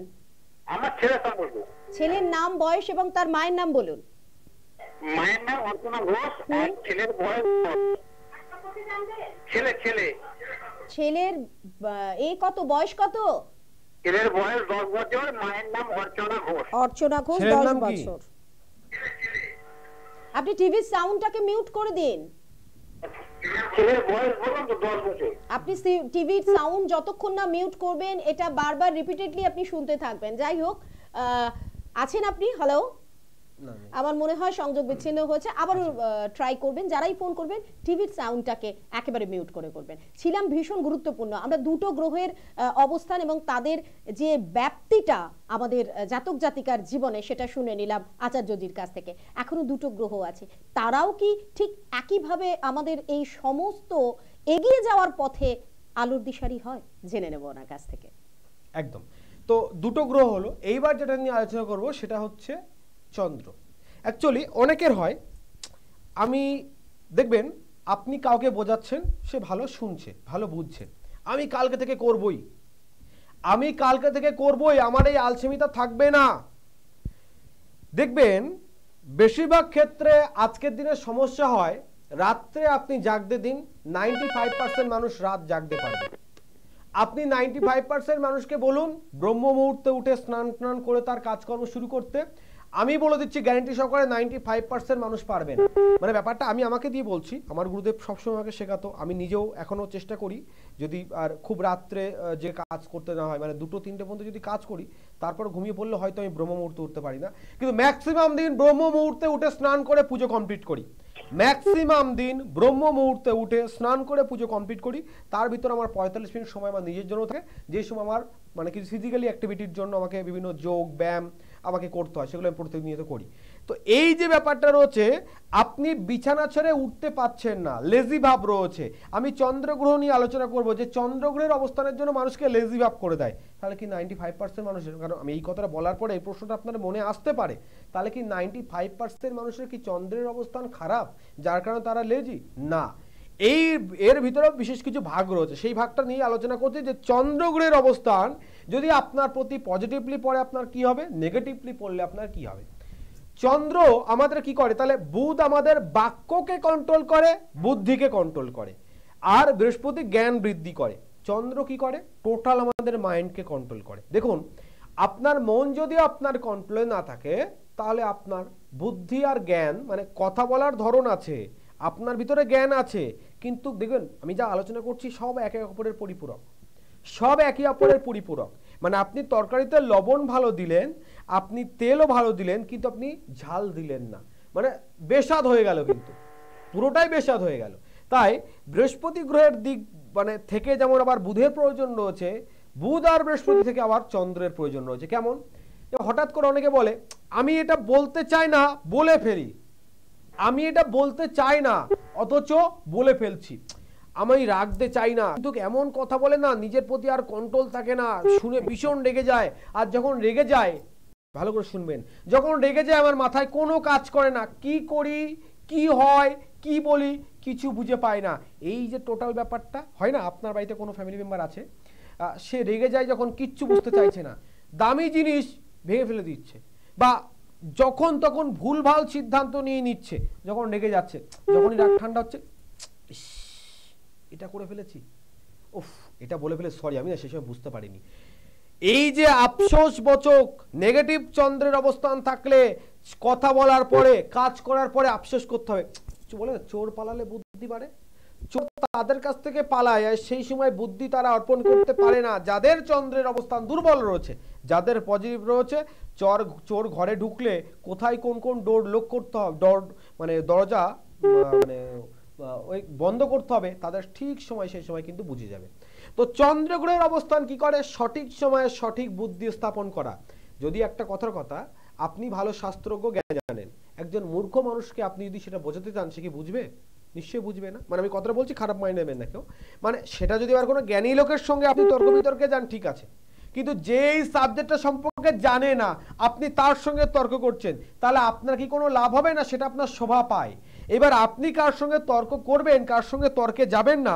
Speaker 3: আমার ছেলে সম্পর্কে।
Speaker 1: ছেলের নাম, বয়স এবং তার মায়ের নাম বলুন।
Speaker 3: মায়ের নাম অর্চনা ঘোষ, আর ছেলের বয়স
Speaker 1: ছেলের এই কত, বয়স কত?
Speaker 3: ছেলের বয়স 10 বছর, মায়ের নাম অর্চনা ঘোষ।
Speaker 1: অর্চনা ঘোষ, 10 বছর। আপনি টিভির সাউন্ডটাকে মিউট করে দিন।
Speaker 3: ছেলের বয়স বলুন তো 10 বছর।
Speaker 1: আপনি টিভির সাউন্ড যতক্ষণ না মিউট করবেন, এটা বারবার রিপিটেডলি আপনি শুনতে থাকবেন। যাই হোক, আছেন আপনি? হ্যালো, আমার মনে হয় সংযোগ বিচ্ছিন্ন হয়েছে, আবারও ট্রাই করবেন। যারাই ফোন করবেন টিভির সাউন্ডটাকে একেবারে মিউট করে করবেন। ছিলাম ভীষণ গুরুত্বপূর্ণ, আমরা দুটো গ্রহের অবস্থান এবং তাদের যে ব্যাপ্তিটা আমাদের জাতক জাতিকার জীবনে, সেটা শুনে নিলাম আচার্যজির কাছ থেকে। এখনো দুটো গ্রহ আছে, তারাও কি ঠিক একইভাবে আমাদের এই সমস্ত এগিয়ে যাওয়ার পথে আলোর দিশারি হয়? জেনে নেব ওনার কাছ থেকে।
Speaker 2: একদম। তো দুটো গ্রহ হলো, এইবার যেটা নিয়ে আলোচনা করব সেটা হচ্ছে চন্দ্র। অ্যাকচুয়ালি অনেকের হয়, আমি দেখবেন আপনি কাউকে বোঝাচ্ছেন, সে ভালো শুনছে, ভালো বুঝছে, আমি কালকে থেকে করবই, আমার এই আলসেমিতা থাকবে না। দেখবেন বেশিরভাগ ক্ষেত্রে আজকের দিনে সমস্যা হয়, রাত্রে আপনি জাগতে দিন, 95% মানুষ রাত জাগতে পারবে। আপনি 95% মানুষকে বলুন ব্রহ্ম মুহূর্তে উঠে স্নান করে তার কাজকর্ম শুরু করতে, আমি বলে দিচ্ছি গ্যারান্টি সহকারে 95% মানুষ পারবে না। মানে ব্যাপারটা আমি আমাকে দিয়ে বলছি, আমার গুরুদেব সবসময় আমাকে শেখাতো, আমি নিজেও এখনো চেষ্টা করি, যদি আর খুব রাত্রে যে কাজ করতে না হয়, মানে 2-3টে পর্যন্ত যদি কাজ করি, তারপর ঘুমিয়ে পড়লে হয়তো আমি ব্রহ্ম মুহূর্তে উঠতে পারি না, কিন্তু ম্যাক্সিমাম দিন ব্রহ্ম মুহূর্তে উঠে স্নান করে পুজো কমপ্লিট করি। ম্যাক্সিমাম দিন ব্রহ্ম মুহূর্তে উঠে স্নান করে পুজো কমপ্লিট করি। তার ভিতর আমার 45 মিনিট সময় আমার নিজের জন্য থাকে, যে সময় আমার মানে কিছু ফিজিক্যালি অ্যাক্টিভিটির জন্য আমাকে বিভিন্ন যোগ ব্যায়াম আমাকে করতে হয়, সেগুলো আমি প্রতিনিয়ত করি। তো এই যে ব্যাপারটা রয়েছে, আপনি বিছানা ছেড়ে উঠতে পারছেন না, লেজি ভাব রয়েছে। আমি চন্দ্রগ্রহ নিয়ে আলোচনা করব, যে চন্দ্রগ্রহের অবস্থানের জন্য মানুষকে লেজি ভাব করে দেয়। তাহলে কি 95% মানুষের, কারণ আমি এই কথাটা বলার পরে এই প্রশ্নটা আপনার মনে আসতে পারে, তাহলে কি 95% মানুষের কি চন্দ্রের অবস্থান খারাপ যার কারণে তারা লেজি? না, এর ভিতরে বিশেষ কিছু ভাগ রয়েছে, সেই ভাগটা নিয়ে আলোচনা করতে, যে চন্দ্রগ্রহের অবস্থান যদি আপনার প্রতি পজিটিভলি পড়ে আপনার কি হবে, নেগেটিভলি পড়লে আপনার কি হবে। চন্দ্র আমাদের কি করে, তাহলে বুধ আমাদের বাক্যকে কন্ট্রোল করে, বুদ্ধিকে কন্ট্রোল করে, আর বৃহস্পতি জ্ঞান বৃদ্ধি করে। চন্দ্র কি করে, টোটাল আমাদের মাইন্ডকে কন্ট্রোল করে। দেখুন, আপনার মন যদি আপনার কন্ট্রোলে না থাকে, তাহলে আপনার বুদ্ধি আর জ্ঞান, মানে কথা বলার ধরন আছে, আপনার ভিতরে জ্ঞান আছে, কিন্তু দেখবেন আমি যা আলোচনা করছি সব একে অপরের পরিপূরক, সব একে অপরের পরিপূরক। মানে আপনি তরকারিতে লবণ ভালো দিলেন, আপনি তেলও ভালো দিলেন, কিন্তু আপনি ঝাল দিলেন না, মানে বেস্বাদ হয়ে গেল, কিন্তু পুরোটাই বেস্বাদ হয়ে গেল। তাই বৃহস্পতি গ্রহের দিক মানে থেকে যেমন আবার বুধের প্রয়োজন রয়েছে, বুধ আর বৃহস্পতি থেকে আবার চন্দ্রের প্রয়োজন রয়েছে। কেমন, হঠাৎ করে অনেকে বলে আমি এটা বলতে চাই না বলে ফেলি, আমি এটা বলতে চাই না অথচ বলে ফেলছি, আমি রাখতে চাই না, কিন্তু এমন কথা বলে না, নিজের প্রতি আর কন্ট্রোল থাকে না, শুনে ভীষণ রেগে যায়। আর যখন রেগে যায়, ভালো করে শুনবেন, যখন রেগে যায় আমার মাথায় কোনো কাজ করে না, কি করি, কি হয়, কি বলি, কিছু বুঝে পায় না। এই যে টোটাল ব্যাপারটা হয় না, আপনার বাড়িতে কোনো ফ্যামিলি মেম্বার আছে, সে রেগে যায় যখন কিচ্ছু বুঝতে চাইছে না, দামি জিনিস ভেঙে ফেলে দিচ্ছে, বা যখন তখন ভুলভাল সিদ্ধান্ত নিয়ে নিচ্ছে, যখন রেগে যাচ্ছে, যখনই রাগ ঠান্ডা হচ্ছে, এটা করে ফেলেছি, উফ এটা বলে ফেলে সরি, আমি না সেই সময় বুঝতে পারিনি। এই যে আফসোস বচক নেগেটিভ চন্দ্রের অবস্থান থাকলে, কথা বলার পরে কাজ করার পরে আফসোস করতে হবে। বলে চোর পালালে বুদ্ধি বাড়ে, চোর তাদের কাছ থেকে পালায়, সেই সময় বুদ্ধি তারা অর্পণ করতে পারে না যাদের চন্দ্রের অবস্থান দুর্বল রয়েছে। যাদের পজিটিভ রয়েছে, চোর ঘরে ঢুকলে কোথায় কোন কোন ডোর লক করতে হবে, মানে দরজা মানে ওই বন্ধ করতে হবে, তাদের ঠিক সময় সেই সময় কিন্তু বুঝে যাবে। তো চন্দ্রগ্রহের অবস্থান কি করে, সঠিক সময়ে সঠিক বুদ্ধি স্থাপন করা। যদি একটা কথার কথা, আপনি ভালো শাস্ত্রজ্ঞ জ্ঞান জানেন, একজন মূর্খ মানুষকে আপনি যদি সেটা বোঝাতে চান, সে কি বুঝবে? নিশ্চয়ই বুঝবে না। মানে আমি কথাটা বলছি, খারাপ মাইন্ড নেবেন না কেউ, মানে সেটা যদি আর কোনো জ্ঞানী লোকের সঙ্গে আপনি তর্ক বিতর্কে যান, ঠিক আছে, কিন্তু যেই সাবজেক্টটা সম্পর্কে জানে না, আপনি তার সঙ্গে তর্ক করছেন, তাহলে আপনার কি কোনো লাভ হবে না? সেটা আপনার শোভা পায়। এবার আপনি কার সঙ্গে তর্ক করবেন, কার সঙ্গে তর্কে যাবেন না,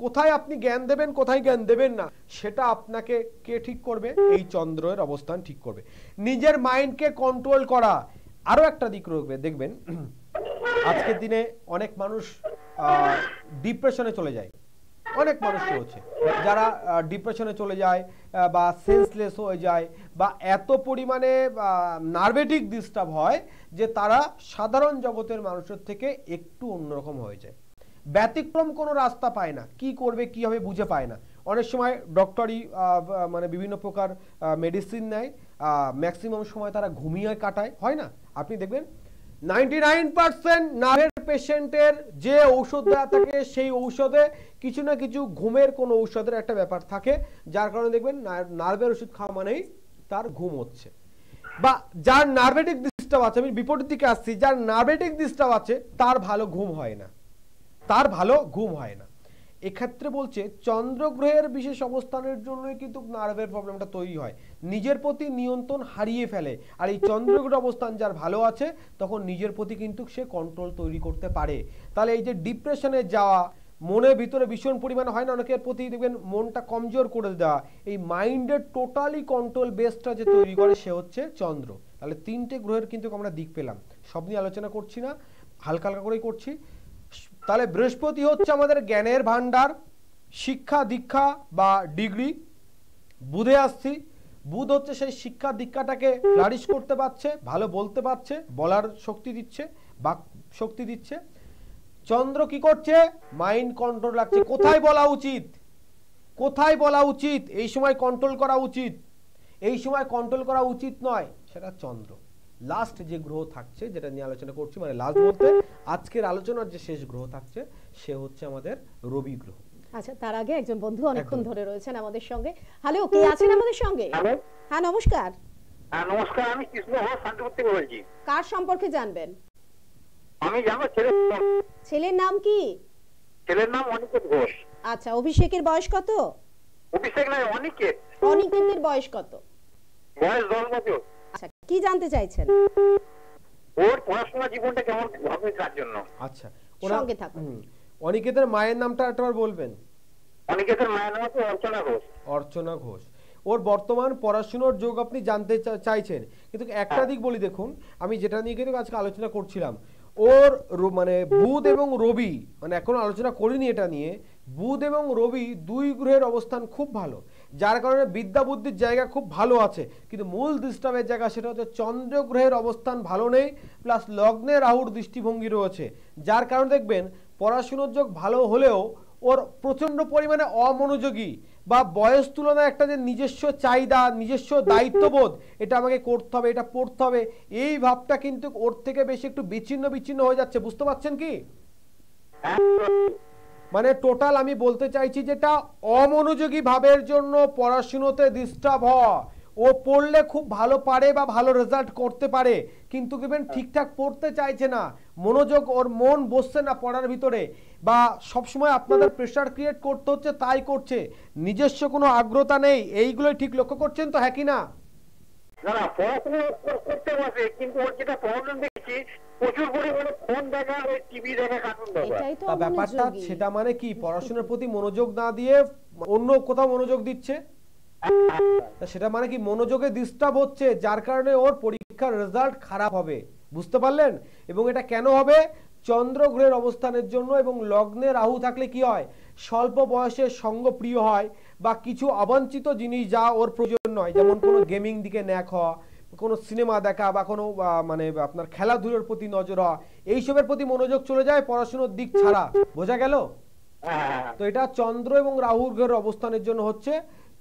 Speaker 2: কোথায় আপনি জ্ঞান দেবেন, কোথায় জ্ঞান দেবেন না, সেটা আপনাকে কে ঠিক করবে? এই চন্দ্রের অবস্থান ঠিক করবে। নিজের মাইন্ডকে কন্ট্রোল করা। আরো একটা দিক রয়েছে, দেখবেন আজকের দিনে অনেক মানুষ ডিপ্রেশনে চলে যায়, অনেক মানুষ রয়েছে যারা ডিপ্রেশনে চলে যায় বা সেন্সলেস হয়ে যায় বা এত পরিমাণে নার্ভেটিক ডিস্টার্ব হয় যে তারা সাধারণ জগতের মানুষের থেকে একটু অন্যরকম হয়ে যায়, ব্যতিক্রম কোনো রাস্তা পায় না, কি করবে কি হবে বুঝে পায় না। অনেক সময় ডক্টরি মানে বিভিন্ন প্রকার মেডিসিন নেয়, ম্যাক্সিমাম সময় তারা ঘুমিয়ে কাটায়, হয় না? আপনি দেখবেন 99% নার্ভের পেশেন্টের যে ঔষধ দেওয়া থাকে সেই ঔষধে কিছু না কিছু ঘুমের কোনো ঔষধের একটা ব্যাপার থাকে, যার কারণে দেখবেন নার্ভের ওষুধ খাওয়া মানেই তার ঘুম হচ্ছে। বা যার নার্ভেটিক ডিস্টার্ব আছে, আমি বিপরীত দিকে আসছি, যার নার্ভেটিক ডিস্টার্ব আছে তার ভালো ঘুম হয় না, তার ভালো ঘুম হয় না। এক্ষেত্রে বলছে চন্দ্রগ্রহের বিশেষ অবস্থানের জন্যই কিন্তু নার্ভের প্রবলেমটা তৈরি হয়, নিজের প্রতি নিয়ন্ত্রণ হারিয়ে ফেলে। আর এই চন্দ্রগ্রহের অবস্থান যার ভালো আছে তখন নিজের প্রতি কিন্তু সে কন্ট্রোল তৈরি করতে পারে। তাহলে এই যে ডিপ্রেশনে যাওয়া, মনের ভিতরে ভীষণ পরিমাণে হয় না অনেকের প্রতি দেখবেন মনটা কমজোর করে দেওয়া, এই মাইন্ডের টোটালি কন্ট্রোল বেসটা যে তৈরি করে সে হচ্ছে চন্দ্র। তাহলে তিনটে গ্রহের কিন্তু আমরা দিক পেলাম, সব নিয়ে আলোচনা করছি না, হালকা হালকা করেই করছি। তাহলে বৃহস্পতি হচ্ছে আমাদের জ্ঞানের ভান্ডার, শিক্ষা দীক্ষা বা ডিগ্রি। বুধে আসছি, বুধ হচ্ছে সেই শিক্ষা দীক্ষাটাকে ফ্লারিশ করতে পারছে, ভালো বলতে পারছে, বলার শক্তি দিচ্ছে, বাক শক্তি দিচ্ছে। চন্দ্র কি করছে? মাইন্ড কন্ট্রোল রাখছে, কোথায় বলা উচিত, কোথায় বলা উচিত, এই সময় কন্ট্রোল করা উচিত, এই সময় কন্ট্রোল করা উচিত নয়, সেটা চন্দ্র। লাস্ট যে গ্রহ থাকছে যেটা নিয়ে আলোচনা করছি, মানে লাস্ট বলতে আজকের আলোচনার যে শেষ গ্রহ থাকছে সে হচ্ছে আমাদের রবি গ্রহ।
Speaker 1: আচ্ছা, তার আগে একজন বন্ধু অনেকক্ষণ ধরে রয়েছেন আমাদের সঙ্গে। হ্যালো, কে আছেন আমাদের সঙ্গে? হ্যাঁ নমস্কার।
Speaker 3: নমস্কার, আমি কৃষ্ণ ঘোষ শান্তিপুর থেকে বলছি।
Speaker 1: কার সম্পর্কে জানবেন?
Speaker 3: আমি জানো
Speaker 1: ছেলের নাম কি?
Speaker 3: ছেলের নাম অনিকেত ঘোষ।
Speaker 1: আচ্ছা, অভিষেকের বয়স কত?
Speaker 3: অভিষেক নয়, অনিকেত।
Speaker 1: অনিকেতের বয়স কত?
Speaker 3: বয়স 10 বছর।
Speaker 1: আচ্ছা, কি জানতে চাইছেন?
Speaker 3: ওর পড়াশোনা জীবনটা কেমন হবে তার জন্য।
Speaker 2: আচ্ছা,
Speaker 1: সঙ্গে থাকুন।
Speaker 2: অনিকেতের মায়ের নামটা একবার বলবেন।
Speaker 3: অনিকেতের মায়ের নাম হচ্ছে অর্চনা ঘোষ।
Speaker 2: অর্চনা ঘোষ। ওর বর্তমান পড়াশোনার যোগ আপনি জানতে চাইছেন, কিন্তু একটা দিক বলি দেখুন, আমি যেটা নিয়ে কিন্তু আজকে আলোচনা করছিলাম, ওর মানে বুধ এবং রবি, মানে এখন আলোচনা করিনি এটা নিয়ে, বুধ এবং রবি দুই গ্রহের অবস্থান খুব ভালো, যার কারণে বিদ্যা বুদ্ধির জায়গা খুব ভালো আছে। কিন্তু মূল ডিস্টার্বের জায়গা সেটা হচ্ছে চন্দ্র গ্রহের অবস্থান ভালো নেই, প্লাস লগ্নে রাহুর দৃষ্টিভঙ্গি রয়েছে, যার কারণে দেখবেন পড়াশোনার যোগ ভালো হলেও ওর প্রচন্ড পরিমাণে অমনোযোগী, বা বয়স তুলনায় একটা যে নিজস্ব চাহিদা, নিজস্ব দায়িত্ববোধ, এটা আমাকে করতে হবে, এটা পড়তে হবে, এই ভাবটা কিন্তু ওর থেকে বেশি একটু বিচ্ছিন্ন বিচ্ছিন্ন হয়ে যাচ্ছে। বুঝতে পারছেন কি? মানে টোটাল আমি বলতে চাইছি যেটা অমনোযোগী ভাবের জন্য পড়াশুনোতে ডিস্টার্ব হওয়া। ও পড়লে খুব ভালো পারে বা ভালো রেজাল্ট করতে পারে, কিন্তু দেখবেন ঠিকঠাক পড়তে চাইছে না, মনোযোগ, ওর মন বসছে না পড়ার ভিতরে, বা সবসময় আপনাদের প্রেশার ক্রিয়েট করতে হচ্ছে তাই করছে, নিজস্ব কোনো আগ্রহতা নেই। এইগুলোই ঠিক লক্ষ্য করছেন তো, হ্যাঁ কি না?
Speaker 3: না না, পড়াশোনা করতে বসে, কিন্তু ওর যেটা প্রবলেম দেখছি প্রচুর পরিমাণে ফোন দেখা, ওই টিভি দেখা, কার্টুন দেখা।
Speaker 1: এটাই তো
Speaker 2: ব্যাপারটা সেটা মানে কি, পড়াশোনার প্রতি মনোযোগ না দিয়ে অন্য কোথাও মনোযোগ দিচ্ছে, সেটা মানে কি মনোযোগে ডিস্টার্ব হচ্ছে, যার কারণে ওর পরীক্ষার রেজাল্ট খারাপ হবে। বুঝতে পারলেন? এবং এটা কেন হবে? চন্দ্র গ্রহের অবস্থানের জন্য। এবং লগ্নে রাহু থাকলে কি হয়? স্বল্প বয়সে সঙ্গ প্রিয় হয়, বা কিছু অবাঞ্ছিত জিনিস যা ওর প্রয়োজন নয়, যেমন কোনো গেমিং দিকে ন্যাক হওয়া, কোনো সিনেমা দেখা, বা কোনো মানে আপনার খেলাধুলোর প্রতি নজর হওয়া, এইসবের প্রতি মনোযোগ চলে যায় পড়াশোনার দিক ছাড়া। বোঝা গেল? তো এটা চন্দ্র এবং রাহুর গ্রহের অবস্থানের জন্য হচ্ছে,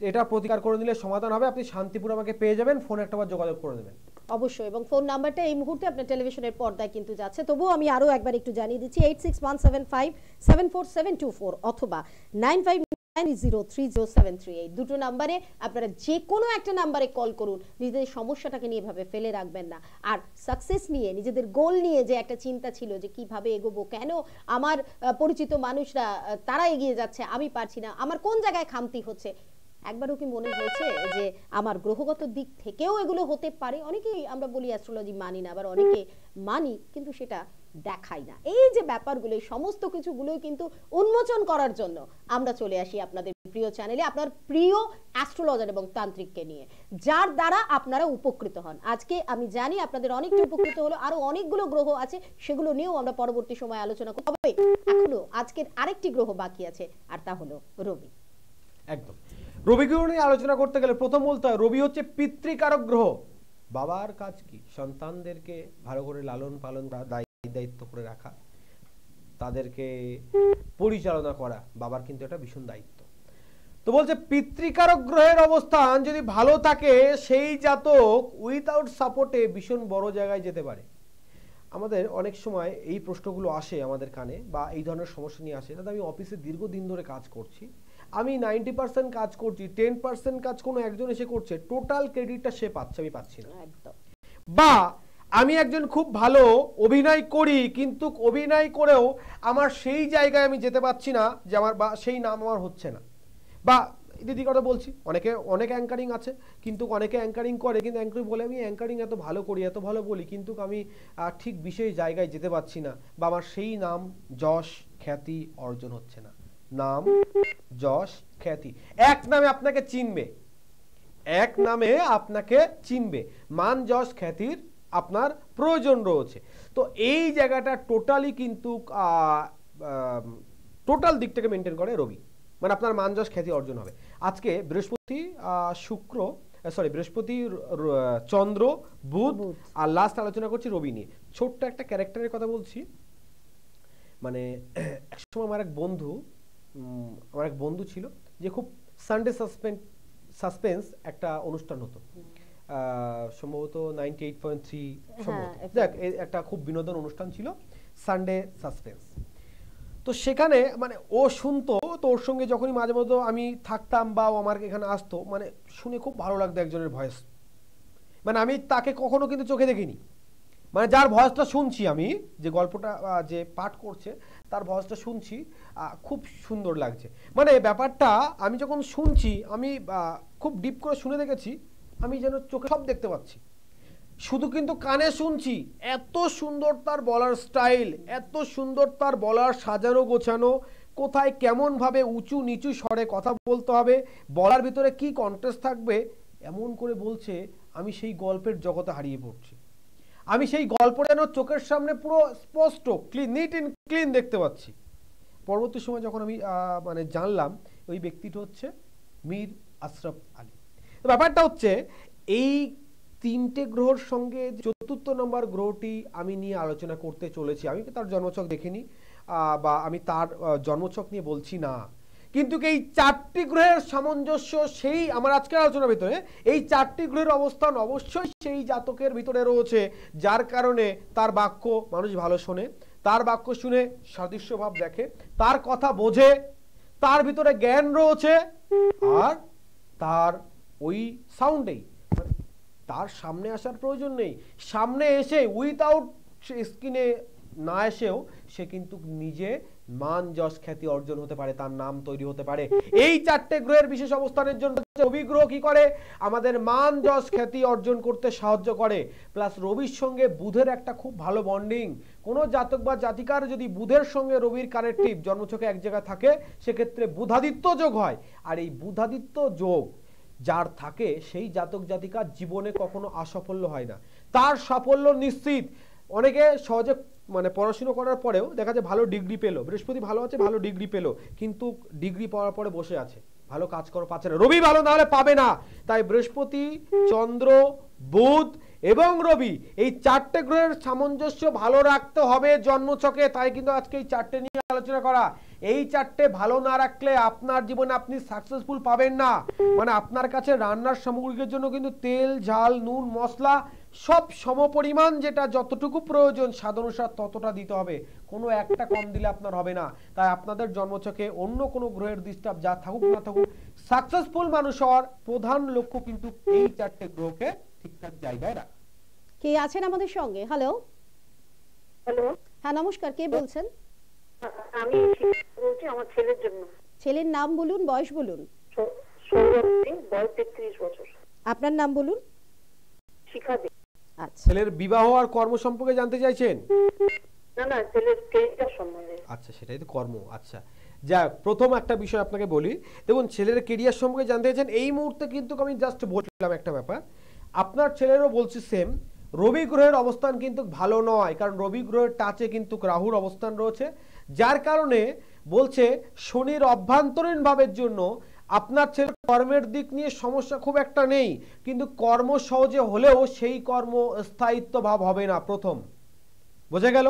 Speaker 2: এটা প্রতিকার করে নিলে সমাধান হবে। আপনি শান্তিপুর আমাকে পেয়ে যাবেন, ফোনে একটাবার যোগাযোগ করে দেবেন
Speaker 1: অবশ্যই। এবং ফোন নাম্বারটা এই মুহূর্তে আপনার টেলিভিশনের পর্দায় কিন্তু যাচ্ছে, তবুও আমি আরো একবার একটু জানিয়ে দিচ্ছি, 8617574724 অথবা 9590307338 দুটো নাম্বারে আপনারা যে কোনো একটা নাম্বারে কল করুন। নিজেদের সমস্যাটাকে নিয়ে এভাবে ফেলে রাখবেন না, আর সাকসেস নিয়ে, নিজেদের গোল নিয়ে যে একটা চিন্তা ছিল যে কিভাবে এগোবো, কেন আমার পরিচিত মানুষরা তারা এগিয়ে যাচ্ছে, আমি পারছি না, আমার কোন জায়গায় খামতি হচ্ছে, একবারও কি মনে হয়েছে যে আমার গ্রহগত দিক থেকেও এগুলো হতে পারে? অনেকেই আমরা বলি অ্যাস্ট্রোলজি মানি না, আবার অনেকে মানি, কিন্তু সেটা দেখাই না। এই যে ব্যাপারগুলো, এই সমস্ত কিছুগুলোই কিন্তু উন্মোচন করার জন্য আমরা চলে আসি আপনাদের প্রিয় চ্যানেলে, আপনার প্রিয় অ্যাস্ট্রোলজার এবং তান্ত্রিককে নিয়ে, যার দ্বারা আপনারা উপকৃত হন। আজকে আমি জানি আপনাদের অনেকটা উপকৃত হলো, আরো অনেকগুলো গ্রহ আছে, সেগুলো নিয়েও আমরা পরবর্তী সময় আলোচনা করব। তবে এখনো আজকের আরেকটি গ্রহ বাকি আছে, আর তা হলো রবি।
Speaker 2: একদম, রবি গ্রহ নিয়ে আলোচনা করতে গেলে প্রথম বলতে হয় রবি হচ্ছে পিতৃকারক গ্রহ। বাবার কাজ কি? সন্তানদেরকে ভালো করে লালন পালন করা, দায়িত্ব করে রাখা, তাদেরকে পরিচালনা করা বাবার কিন্তু এটা ভীষণ দায়িত্ব। তো বলছে পিতৃকারক গ্রহের অবস্থান যদি ভালো থাকে সেই জাতক উইথাউট সাপোর্টে ভীষণ বড় জায়গায় যেতে পারে। আমাদের অনেক সময় এই প্রশ্নগুলো আসে আমাদের কানে, বা এই ধরনের সমস্যা নিয়ে আসে, দাদা আমি অফিসে দীর্ঘদিন ধরে কাজ করছি, আমি 90% কাজ করছি, 10% কাজ কোনো একজন এসে করছে, টোটাল ক্রেডিটটা সে পাচ্ছে, আমি পাচ্ছি না। বা আমি একজন খুব ভালো অভিনয় করি, কিন্তু অভিনয় করেও আমার সেই জায়গায় আমি যেতে পারছি না, যে আমার বা সেই নাম আমার হচ্ছে না। বা দিদি কথা বলছি, অনেক অ্যাঙ্কারিং আছে, কিন্তু অনেকে অ্যাঙ্কারিং করে, কিন্তু অ্যাঙ্কারিং বলে আমি অ্যাঙ্কারিং এত ভালো করি, এত ভালো বলি, কিন্তু আমি ঠিক বিশেষ জায়গায় যেতে পারছি না, বা আমার সেই নাম যশ খ্যাতি অর্জন হচ্ছে না। নাম যশ খ্যাতি এক নামে আপনাকে চিনবে, এক নামে আপনাকে চিনবে, মান যশ খ্যাতির আপনার প্রয়োজন রয়েছে। তো এই জায়গাটা টোটালি কিন্তু টোটাল দিকটাকে মেনটেন করে রবি, মানে আপনার মান যশ খ্যাতি অর্জন হবে। আজকে বৃহস্পতি বৃহস্পতি চন্দ্র বুধ, আর লাস্ট আলোচনা করছি রবি নিয়ে। ছোট্ট একটা ক্যারেক্টারের কথা বলছি। মানে একসময় আমার এক বন্ধু ছিল, যে খুব সানডে সাসপেন্স একটা অনুষ্ঠান হতো, সম্ভবত 98.3 সম্ভবত, দেখ একটা খুব বিনোদন অনুষ্ঠান ছিল সানডে সাসপেন্স। তো সেখানে মানে ও শুনতো, তো ওর সঙ্গে যখনই মাঝে মধ্যে আমি থাকতাম বা ও আমার এখানে আসতো, মানে শুনে খুব ভালো লাগতো একজনের ভয়েস। মানে আমি তাকে কখনো কিন্তু চোখে দেখিনি, মানে যার ভয়েসটা শুনছি আমি, যে গল্পটা যে পাঠ করছে তার ভয়েসটা শুনছি, খুব সুন্দর লাগছে। মানে ব্যাপারটা আমি যখন শুনছি, আমি খুব ডিপ করে শুনে দেখেছি, আমি যেন চোখে সব দেখতে পাচ্ছি, শুধু কিন্তু কানে শুনছি। এত সুন্দর তার বলার স্টাইল, এত সুন্দর তার বলার সাজানো গোছানো, কোথায় কেমন ভাবে উঁচু নিচু স্বরে কথা বলতে হবে, বলার ভিতরে কি কন্টেক্সট থাকবে, এমন করে বলছে, আমি সেই গল্পের জগতে হারিয়ে পড়ছি। আমি সেই গল্প যেন চোখের সামনে পুরো স্পষ্ট নিট এন্ড ক্লিন দেখতে পাচ্ছি। পরবর্তী সময় যখন আমি মানে জানলাম ওই ব্যক্তিটা হচ্ছে মীর আশরাফ আলী। তো ব্যাপারটা হচ্ছে এই তিনটে গ্রহের সঙ্গে চতুর্থ নম্বর গ্রহটি আমি নিয়ে আলোচনা করতে চলেছি। আমি তার জন্মছক দেখিনি, বা আমি তার জন্মছক নিয়ে বলছি না, কিন্তু এই চারটি গ্রহের সামঞ্জস্য সেই আমার আজকের আলোচনার ভিতরে, এই চারটি গ্রহের অবস্থান অবশ্যই সেই জাতকের ভিতরে রয়েছে, যার কারণে তার বাক্য মানুষ ভালো শোনে, তার বাক্য শুনে সাদৃশ্যভাব দেখে, তার কথা বোঝে, তার ভিতরে জ্ঞান রয়েছে, আর তার ওই সাউন্ডেই তার সামনে আসার প্রয়োজন নেই, সামনে এসে উইথাউট স্ক্রিনে না এসেও সে কিন্তু নিজে মান যশ খ্যাতি অর্জন হতে পারে, তার নাম তৈরি হতে পারে। এই চারটে গ্রহের বিশেষ অবস্থানের জন্য রবি গ্রহ কি করে, আমাদের মান যশ খ্যাতি অর্জন করতে সাহায্য করে। প্লাস রবির সঙ্গে বুধের একটা খুব ভালো বন্ডিং। কোনো জাতক বা জাতিকার যদি বুধের সঙ্গে রবির কানেক্টিভ জন্মছকে এক জায়গায় থাকে, সেক্ষেত্রে বুধাদিত্য যোগ হয়। আর এই বুধাদিত্য যোগ যার থাকে, সেই জাতক জাতিকার জীবনে কখনো অসাফল্য হয় না, তার সাফল্য নিশ্চিত। অনেকে সহজে মানে পড়াশুনো করার পরেও দেখা যায় ভালো ডিগ্রি পেলো, বৃহস্পতি ভালো আছে, ভালো ডিগ্রি পেলো, কিন্তু ডিগ্রি পাওয়ার পরে বসে আছে, ভালো কাজ করা পাচ্ছে না। রবি ভালো না হলে পাবে না। তাই বৃহস্পতি, চন্দ্র, বুধ এবং রবি এই চারটে গ্রহের সামঞ্জস্য ভালো রাখতে হবে জন্মছকে। তাই কিন্তু আজকে এই চারটে নিয়ে আলোচনা করা। এই চারটে ভালো না রাখলে আপনার জীবনে আপনি সাকসেসফুল পাবেন না। মানে আপনার কাছে রান্নার সামগ্রীর জন্য কিন্তু তেল, ঝাল, নুন, মশলা সব সমপরিমাণ, যেটা যতটুকু প্রয়োজন স্বাদানুসার ততটা দিতে হবে, কোনো একটা কম দিলে আপনার হবে না। তাই আপনাদের জন্মছকে অন্য কোনো গ্রহের ডিস্টার্ব যা থাকুক না থাকুক, সাকসেসফুল মানুষ হওয়ার প্রধান লক্ষ্য কিন্তু এই চারটে গ্রহকে ঠিকঠাক জায়গায় রাখা।
Speaker 1: কে আছেন আমাদের সঙ্গে? হ্যালো
Speaker 4: হ্যালো,
Speaker 1: হ্যাঁ নমস্কার, কে বলছেন?
Speaker 4: আমি বলছি আমার ছেলের জন্য।
Speaker 1: ছেলের নাম বলুন, বয়স বলুন।
Speaker 4: সৌরভ সিং, বয়স 33 বছর।
Speaker 1: আপনার নাম বলুন।
Speaker 4: শিখা দে।
Speaker 1: আচ্ছা,
Speaker 2: ছেলের বিবাহ আর কর্ম সম্পর্কে জানতে চাইছেন?
Speaker 4: না ছেলের কেরিয়ার সম্বন্ধে।
Speaker 2: আচ্ছা, সেটাই তো কর্ম। আচ্ছা, যা প্রথম একটা বিষয় আপনাকে বলি, দেখুন ছেলের কেরিয়ার সম্পর্কে জানতে চাইছেন, এই মুহূর্তে কিন্তু আমি জাস্ট বললাম একটা ব্যাপার, আপনার ছেলেরও বলছি সেম, রবি গ্রহের অবস্থান কিন্তু ভালো নয়, কারণ রবি গ্রহের টাচে কিন্তু রাহুর অবস্থান রয়েছে, যার কারণে বলছে শনির অভ্যন্তরীণ ভাবের জন্য আপনার ছেলের কর্মের দিক নিয়ে সমস্যা খুব একটা নেই, কিন্তু কর্ম সহজে হলেও সেই কর্ম স্থায়িত্ব ভাব হবে না, প্রথম বোঝা গেল।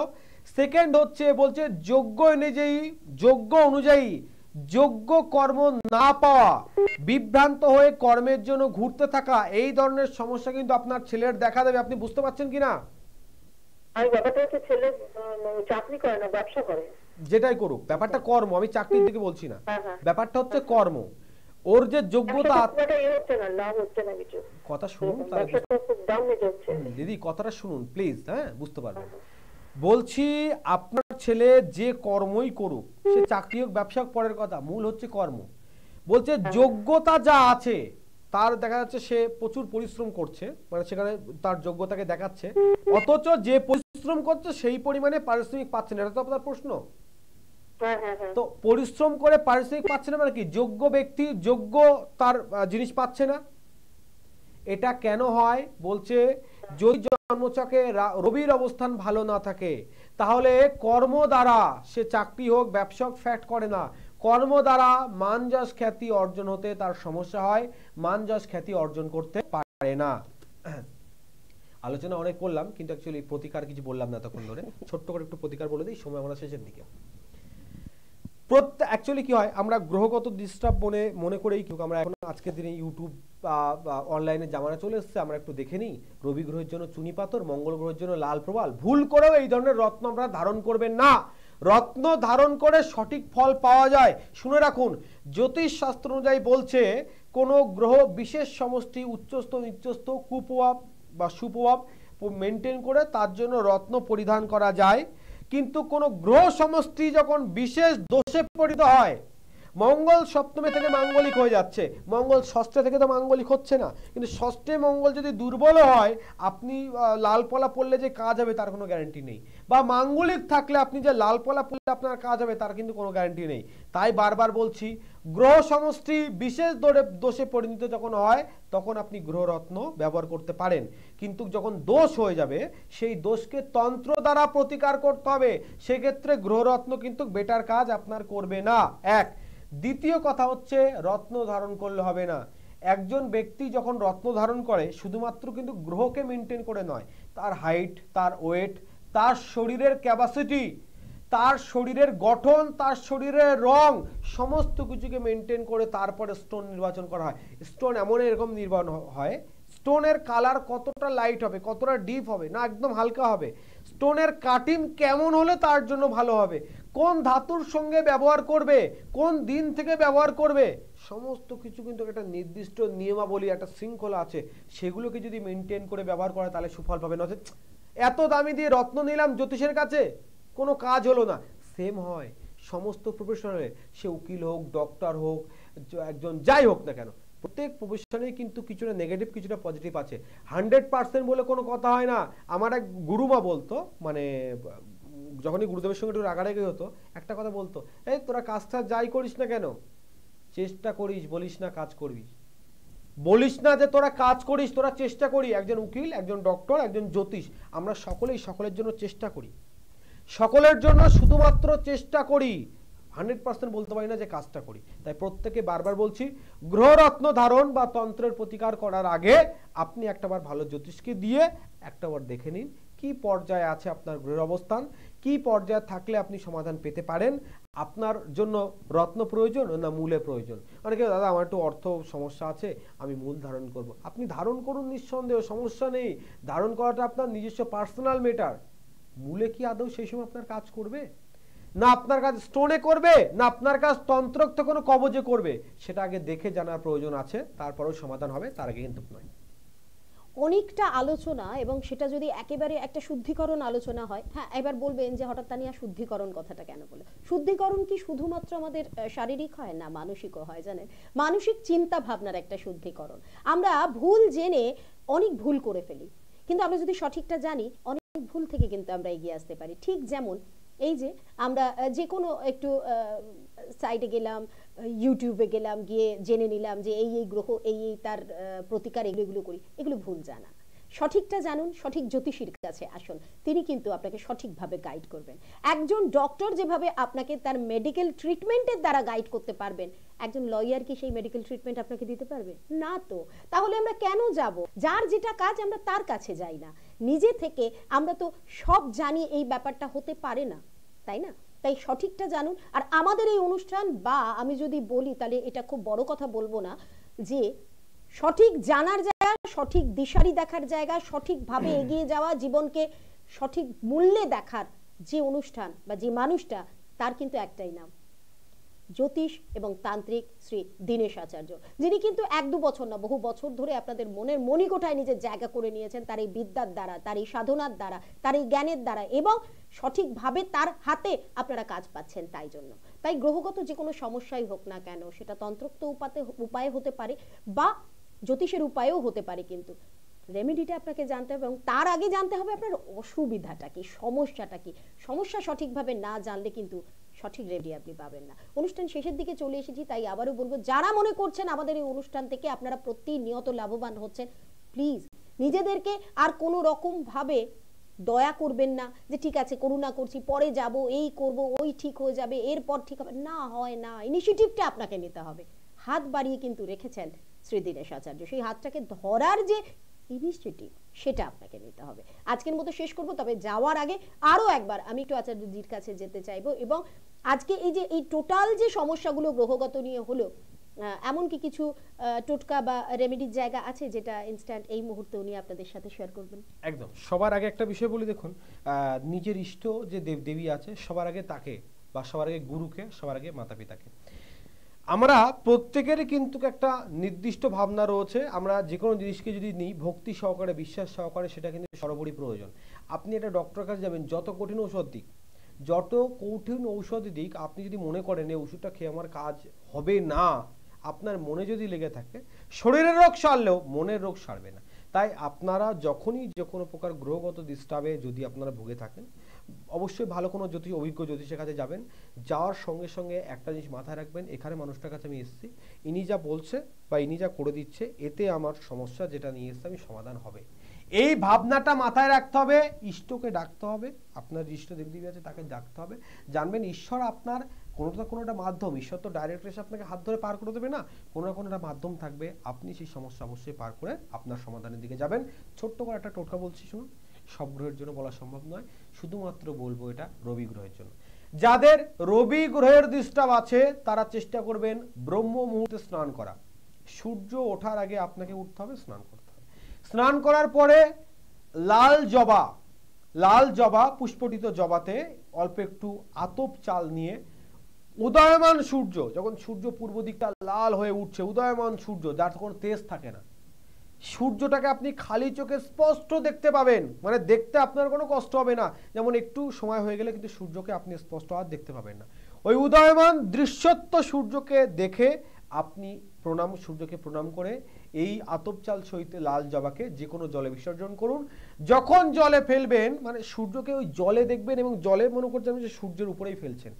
Speaker 2: সেকেন্ড হচ্ছে বলছে যোগ্য অনুযায়ী যোগ্য কর্ম না পাওয়া, বিভ্রান্ত হয়ে কর্মের জন্য ঘুরতে থাকা, এই ধরনের সমস্যা কিন্তু আপনার ছেলের দেখা দেবে। আপনি বুঝতে পারছেন কিনা?
Speaker 4: আর ব্যাপারটা হচ্ছে ছেলে চাকরি করে না, ব্যবসা করে।
Speaker 2: যেটাই করুক, ব্যাপারটা কর্ম, আমি চাকরির দিকে বলছি না, ব্যাপারটা হচ্ছে কর্ম। ওর যে যোগ্যতা, কথা শুনুন দিদি, কথাটা শুনুন প্লিজ, হ্যাঁ বুঝতে পারবেন। বলছি আপনার ছেলে যে কর্মই করুক, সে চাকরি হোক ব্যবসা হোক পরের কথা, মূল হচ্ছে কর্ম। বলছে যোগ্যতা যা আছে তার দেখা যাচ্ছে সে প্রচুর পরিশ্রম করছে, মানে সেখানে তার যোগ্যতাকে দেখাচ্ছে, অথচ যে পরিশ্রম করছে সেই পরিমাণে পারিশ্রমিক পাচ্ছে না, এটা তো আপনার প্রশ্ন। তো পরিশ্রম করে পারিশ্রমিক পাচ্ছে না মানে কি? যোগ্য ব্যক্তি যোগ্য তার জিনিস পাচ্ছে না। এটা কেন হয়? বলছে যদি জন্মছকে রবির অবস্থান ভালো না থাকে তাহলে কর্ম দ্বারা, সে চাকরি হোক ব্যবসা হোক, ফ্যাট করে না, কর্ম দ্বারা মান যশ খ্যাতি অর্জন হতে তার সমস্যা হয়, মান যশ খ্যাতি অর্জন করতে পারে না। আলোচনা অনেক করলাম, কিন্তু অ্যাকচুয়ালি প্রতিকার কিছু বললাম না তখন ধরে, ছোট্ট করে একটু প্রতিকার বলে দিই, সময় আমরা শেষের দিকে। অ্যাকচুয়ালি কি হয়, আমরা গ্রহগত ডিস্টার্ব মনে করেই কিন্তু আমরা এখন আজকের দিনে ইউটিউব অনলাইনে জামানা চলে এসেছে, আমরা একটু দেখে নিই, রবি গ্রহের জন্য চুনি পাথর, মঙ্গল গ্রহের জন্য লাল প্রবাল। ভুল করেও এই ধরনের রত্ন আমরা ধারণ করবেন না। রত্ন ধারণ করে সঠিক ফল পাওয়া যায়। শুনে রাখুন, জ্যোতিষ শাস্ত্র অনুযায়ী বলছে কোন গ্রহ বিশেষ সমষ্টি উচ্চস্থ নিচ্চস্থ কুপ্রভাব বা সুপ্রভাব মেনটেন করে তার জন্য রত্ন পরিধান করা যায়, কিন্তু কোন গ্রহ সমষ্টি যখন বিশেষ দোষে পরিণত হয়, মঙ্গল সপ্তমে থেকে মাঙ্গলিক হয়ে যাচ্ছে, মঙ্গল ষষ্ঠে থেকে তো মাঙ্গলিক হচ্ছে না, কিন্তু ষষ্ঠে মঙ্গল যদি দুর্বল হয়, আপনি লাল পলা পড়লে যে কাজ হবে তার কোনো গ্যারান্টি নেই, বা মাঙ্গলিক থাকলে আপনি যে লাল পলা পড়লে আপনার কাজ হবে তার কিন্তু কোনো গ্যারান্টি নেই। তাই বারবার বলছি, গ্রহ সমষ্টি বিশেষ দোষে পরিণত যখন হয় তখন আপনি গ্রহরত্ন ব্যবহার করতে পারেন, কিন্তু যখন দোষ হয়ে যাবে সেই দোষকে তন্ত্র দ্বারা প্রতিকার করতে হবে, সেক্ষেত্রে গ্রহরত্ন কিন্তু বেটার কাজ আপনার করবে না। এক। দ্বিতীয় কথা হচ্ছে, রত্ন ধারণ করলে হবে না। একজন ব্যক্তি যখন রত্ন ধারণ করে শুধুমাত্র কিন্তু গ্রহকে মেনটেন করে নয়, তার হাইট, তার ওয়েট, তার শরীরের ক্যাপাসিটি, তার শরীরের গঠন, তার শরীরের রং, সমস্ত কিছুকে মেনটেন করে তারপরে স্টোন নির্বাচন করা হয়। স্টোন এমন এরকম নির্বাচন হয়, স্টোনের কালার কতটা লাইট হবে, কতটা ডিপ হবে, না একদম হালকা হবে, স্টোনের কাটিং কেমন হলে তার জন্য ভালো হবে, কোন ধাতুর সঙ্গে ব্যবহার করবে, কোন দিন থেকে ব্যবহার করবে, সমস্ত কিছু কিন্তু একটা নির্দিষ্ট নিয়মাবলী, একটা শৃঙ্খলা আছে, সেগুলোকে যদি মেনটেন করে ব্যবহার করে তাহলে সুফল পাবে। না এত দামি দিয়ে রত্ন নিলাম জ্যোতিষের কাছে, কোনো কাজ হলো না। সেম হয় সমস্ত প্রফেশনালে, সে উকিল হোক, ডক্টর হোক, একজন যাই হোক না কেন, প্রত্যেক প্রফেশনে কিন্তু কিছুটা নেগেটিভ কিছুটা পজিটিভ আছে। 100% বলে কোনো কথা হয় না। আমার এক গুরুমা বলতো, মানে যখনই গুরুদেবের সঙ্গে একটু রাগারাগি হতো, একটা কথা বলতো, এই তোরা কাজটা যাই করিস না কেন, চেষ্টা করিস, বলিস না কাজ করবি, বলিস না যে তোরা কাজ করিস, তোরা চেষ্টা করি। একজন উকিল, একজন ডক্টর, একজন জ্যোতিষ, আমরা সকলেই সকলের জন্য চেষ্টা করি, সকলের জন্য শুধুমাত্র চেষ্টা করি, 100% বলতে পারি না যে কাজটা করি। তাই প্রত্যেকে বারবার বলছি, গ্রহরত্ন ধারণ বা তন্ত্রের প্রতিকার করার আগে আপনি একটাবার ভালো জ্যোতিষকে দিয়ে একটাবার দেখে নিন কি পর্যায়ে আছে আপনার গ্রহের অবস্থান, কি পর্যায়ে থাকলে আপনি সমাধান পেতে পারেন, আপনার জন্য রত্ন প্রয়োজন না মূলে প্রয়োজন। অনেকে দাদা আমার একটু অর্থ সমস্যা আছে, আমি মূল ধারণ করব। আপনি ধারণ করুন, নিঃসন্দেহ, সমস্যা নেই, ধারণ করাটা আপনার নিজস্ব পার্সোনাল ম্যাটার। মূলে কি আদৌ সেই সময় আপনার কাজ করবে, না আপনার কাজ স্টোনে করবে, না আপনার কাজ তন্ত্রোক্ত কোনো কবজে করবে, সেটা আগে দেখে জানার প্রয়োজন আছে, তারপরেও সমাধান হবে, তার আগে কিন্তু নয়।
Speaker 1: অনেকটা আলোচনা, এবং সেটা যদি একেবারে একটা শুদ্ধিকরণ আলোচনা হয়, হ্যাঁ এবার বলবেন যে হঠাৎ তানিয়া শুদ্ধিকরণ কথাটা কেন বলে? শুদ্ধিকরণ কি শুধুমাত্র আমাদের শারীরিক হয় না, মানসিকও হয়, জানেন? মানসিক চিন্তা ভাবনার একটা শুদ্ধিকরণ। আমরা ভুল জেনে অনেক ভুল করে ফেলি, কিন্তু আমরা যদি সঠিকটা জানি, অনেক ভুল থেকে কিন্তু আমরা এগিয়ে আসতে পারি। ঠিক যেমন এই যে আমরা যে কোনো একটু সাইটে গেলাম, ইউটিউবে গেলাম, গিয়ে জেনে নিলাম যে এই গ্রহ এই তার প্রতিকার, এগুলো করি, এগুলো ভুল জানা। সঠিকটা জানুন, সঠিক জ্যোতিষীর কাছে আসুন, তিনি কিন্তু আপনাকে সঠিকভাবে গাইড করবেন। একজন ডক্টর যেভাবে আপনাকে তার মেডিকেল ট্রিটমেন্টের দ্বারা গাইড করতে পারবেন, একজন লয়ার কি সেই মেডিকেল ট্রিটমেন্ট আপনাকে দিতে পারবে না? তো তাহলে আমরা কেন যাব? যার যেটা কাজ আমরা তার কাছে যাই না। নিজে থেকে আমরা তো সব জানি, এই ব্যাপারটা হতে পারে না, তাই না? তাই সঠিকটা জানুন। আর আমাদের এই অনুষ্ঠান, বা আমি যদি বলি তাহলে এটা খুব বড় কথা বলবো না, যে সঠিক জানার জায়গা, সঠিক দিশারি দেখার জায়গা, সঠিকভাবে এগিয়ে যাওয়া, জীবনকে সঠিক মূল্যে দেখার যে অনুষ্ঠান বা যে মানুষটা, তার কিন্তু একটাই নাম, জ্যোতিষ এবং তান্ত্রিক শ্রী দীনেশ আচার্য, যিনি কিন্তু 1-2 বছর না, বহু বছর ধরে আপনাদের মনের মণিকোঠায় নিজের জায়গা করে নিয়েছেন তার এই বিদ্যার দ্বারা, তার এই সাধনার দ্বারা, তার এই জ্ঞানের দ্বারা, এবং সঠিকভাবে তার হাতে আপনারা কাজ পাচ্ছেন। তাই গ্রহগত যে কোনো সমস্যাই হোক না কেন, সেটা তন্ত্রোক্ত উপায়ে হতে পারে বা জ্যোতিষের উপায়েও হতে পারে, কিন্তু রেমেডিটা আপনাকে জানতে হবে, এবং তার আগে জানতে হবে আপনার অসুবিধাটা কি, সমস্যাটা কি। সমস্যা সঠিকভাবে না জানলে কিন্তু সঠিক রেমেডি আপনি পাবেন না। অনুষ্ঠান শেষের দিকে চলে এসেছি, তাই আবারও বলবো, যারা মনে করছেন আমাদের এই অনুষ্ঠান থেকে আপনারা প্রতিনিয়ত লাভবান হচ্ছেন, প্লিজ নিজেদেরকে আর কোনো রকম ভাবে দয়া করবেন না যে ঠিক আছে করুণা করছি, পরে যাব, এই করব, ওই ঠিক হয়ে যাবে, এরপর ঠিক হবে না। হয় না, ইনিশিয়েটিভটা আপনাকে নিতে হবে। হাত বাড়িয়ে কিন্তু রেখেছেন শ্রী দীনেশ আচার্য, সেই হাতটাকে ধরার যে ইনিশিয়েটিভ, সেটা আপনাকে নিতে হবে। আজকের মতো শেষ করব, তবে যাওয়ার আগে আরো একবার আমি একটু আচার্যজির কাছে যেতে চাইবো, এবং আজকে এই টোটাল যে সমস্যাগুলো গ্রহগত নিয়ে হলো, এমন কি কিছু টোটকা বা রেমেডির জায়গা আছে যেটা ইনস্ট্যান্ট এই মুহূর্তে উনি আপনাদের সাথে শেয়ার করবেন?
Speaker 2: একদম। সবার আগে একটা বিষয় বলি, দেখুন, নিজের ইষ্ট যে দেবদেবী আছে, সবার আগে তাকে, বা সবার আগে গুরুকে, সবার আগে মাতা পিতাকে। আমরা প্রত্যেকেরই কিন্তু একটা নির্দিষ্ট ভাবনা রয়েছে, আমরা যে কোনো জিনিসকে যদি নিই ভক্তি সহকারে, বিশ্বাস সহকারে, সেটা কিন্তু সর্বোপরি প্রয়োজন। আপনি একটা ডক্টরের কাছে যাবেন, যত কঠিন ঔষধ দিক, আপনি যদি মনে করেন এই ওষুধটা খেয়ে আমার কাজ হবে না, আপনার মনে যদি লেগে থাকে, শরীরের রোগ সারলেও মনের রোগ সারবে না। তাই আপনারা যখনই যে কোনো প্রকার গ্রহগত ডিস্টার্বে যদি আপনারা ভুগে থাকেন, অবশ্যই ভালো কোনো অভিজ্ঞ জ্যোতিষের কাছে যাবেন। যাওয়ার সঙ্গে সঙ্গে একটা জিনিস মাথায় রাখবেন, এখানে মানুষটার কাছে আমি এসেছি, ইনি যা বলছে বা ইনি যা করে দিচ্ছে, এতে আমার সমস্যা যেটা নিয়ে এসছে আমি সমাধান হবে, এই ভাবনাটা মাথায় রাখতে হবে। ইষ্টকে ডাকতে হবে, আপনার ইষ্ট দেবদেবী আছে তাকে ডাকতে হবে। জানবেন ঈশ্বর আপনার কোনোটা মাধ্যম, ঈশ্বর তো ডাইরেক্ট এসে আপনাকে হাত ধরে পার করে দেবে না, কোনো না কোনোটা মাধ্যম থাকবে, আপনি সেই সমস্যা অবশ্যই পার করে আপনার সমাধানের দিকে যাবেন। ছোট্ট করে একটা টোটকা বলছি, শুনুন। সব গ্রহের জন্য বলা সম্ভব নয়, শুধুমাত্র বলবো এটা রবি গ্রহের জন্য। যাদের রবি গ্রহের ডিস্টার্ব আছে তারা চেষ্টা করবেন ব্রহ্ম মুহূর্তে স্নান করা। সূর্য ওঠার আগে আপনাকে উঠতে হবে, স্নান করতে হবে। স্নান করার পরে লাল জবা পুষ্পটিত জবাতে অল্প একটু আতপ চাল নিয়ে, উদয়মান সূর্য, যখন সূর্য পূর্ব দিকটা লাল হয়ে উঠছে, উদয়মান সূর্য, যার কোনো তেজ থাকে না, সূর্যটাকে আপনি খালি চোখে স্পষ্ট দেখতে পাবেন, মানে দেখতে আপনার কোনো কষ্ট হবে না। যেমন একটু সময় হয়ে গেলে কিন্তু সূর্যকে আপনি স্পষ্ট আর দেখতে পাবেন না। ওই উদয়মান দৃশ্যত্ব সূর্যকে দেখে আপনি সূর্যকে প্রণাম করে এই আতপ চাল সহিত লাল জবাকে যে কোনো জলে বিসর্জন করুন। যখন জলে ফেলবেন, মানে সূর্যকে ওই জলে দেখবেন এবং জলে মনে করছেন যে সূর্যের উপরেই ফেলছেন,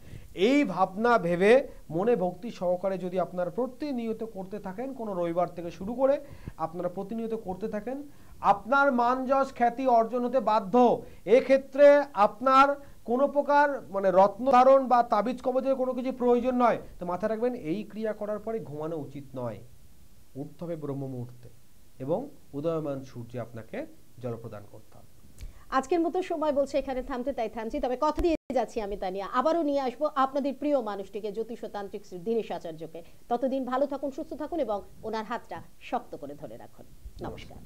Speaker 2: এই ভাবনা ভেবে মনে ভক্তি সহকারে যদি আপনারা প্রতিনিয়ত করতে থাকেন, কোনো রবিবার থেকে শুরু করে আপনারা প্রতিনিয়ত করতে থাকেন, আপনার মান যশ খ্যাতি অর্জন হতে বাধ্য। এক্ষেত্রে আপনার কোনো প্রকার মানে রত্ন ধারণ বা তাবিজ কবজের কোনো কিছু প্রয়োজন নয়। তো মাথায় রাখবেন, এই ক্রিয়া করার পরে ঘুমানো উচিত নয়, উঠতে হবে ব্রহ্ম মুহূর্তে এবং উদয়মান সূর্যে আপনাকে জল প্রদান করতে হবে।
Speaker 1: আজকের মতো সময় বলছে এখানে থামতে, তাই থামছি। তবে কথা দিয়ে যাচ্ছি আমি তানিয়া, আবারও নিয়ে আসবো আপনাদের প্রিয় মানুষটিকে, জ্যোতিষ তান্ত্রিক শ্রী দীনেশ আচার্যকে। ততদিন ভালো থাকুন, সুস্থ থাকুন এবং ওনার হাতটা শক্ত করে ধরে রাখুন। নমস্কার।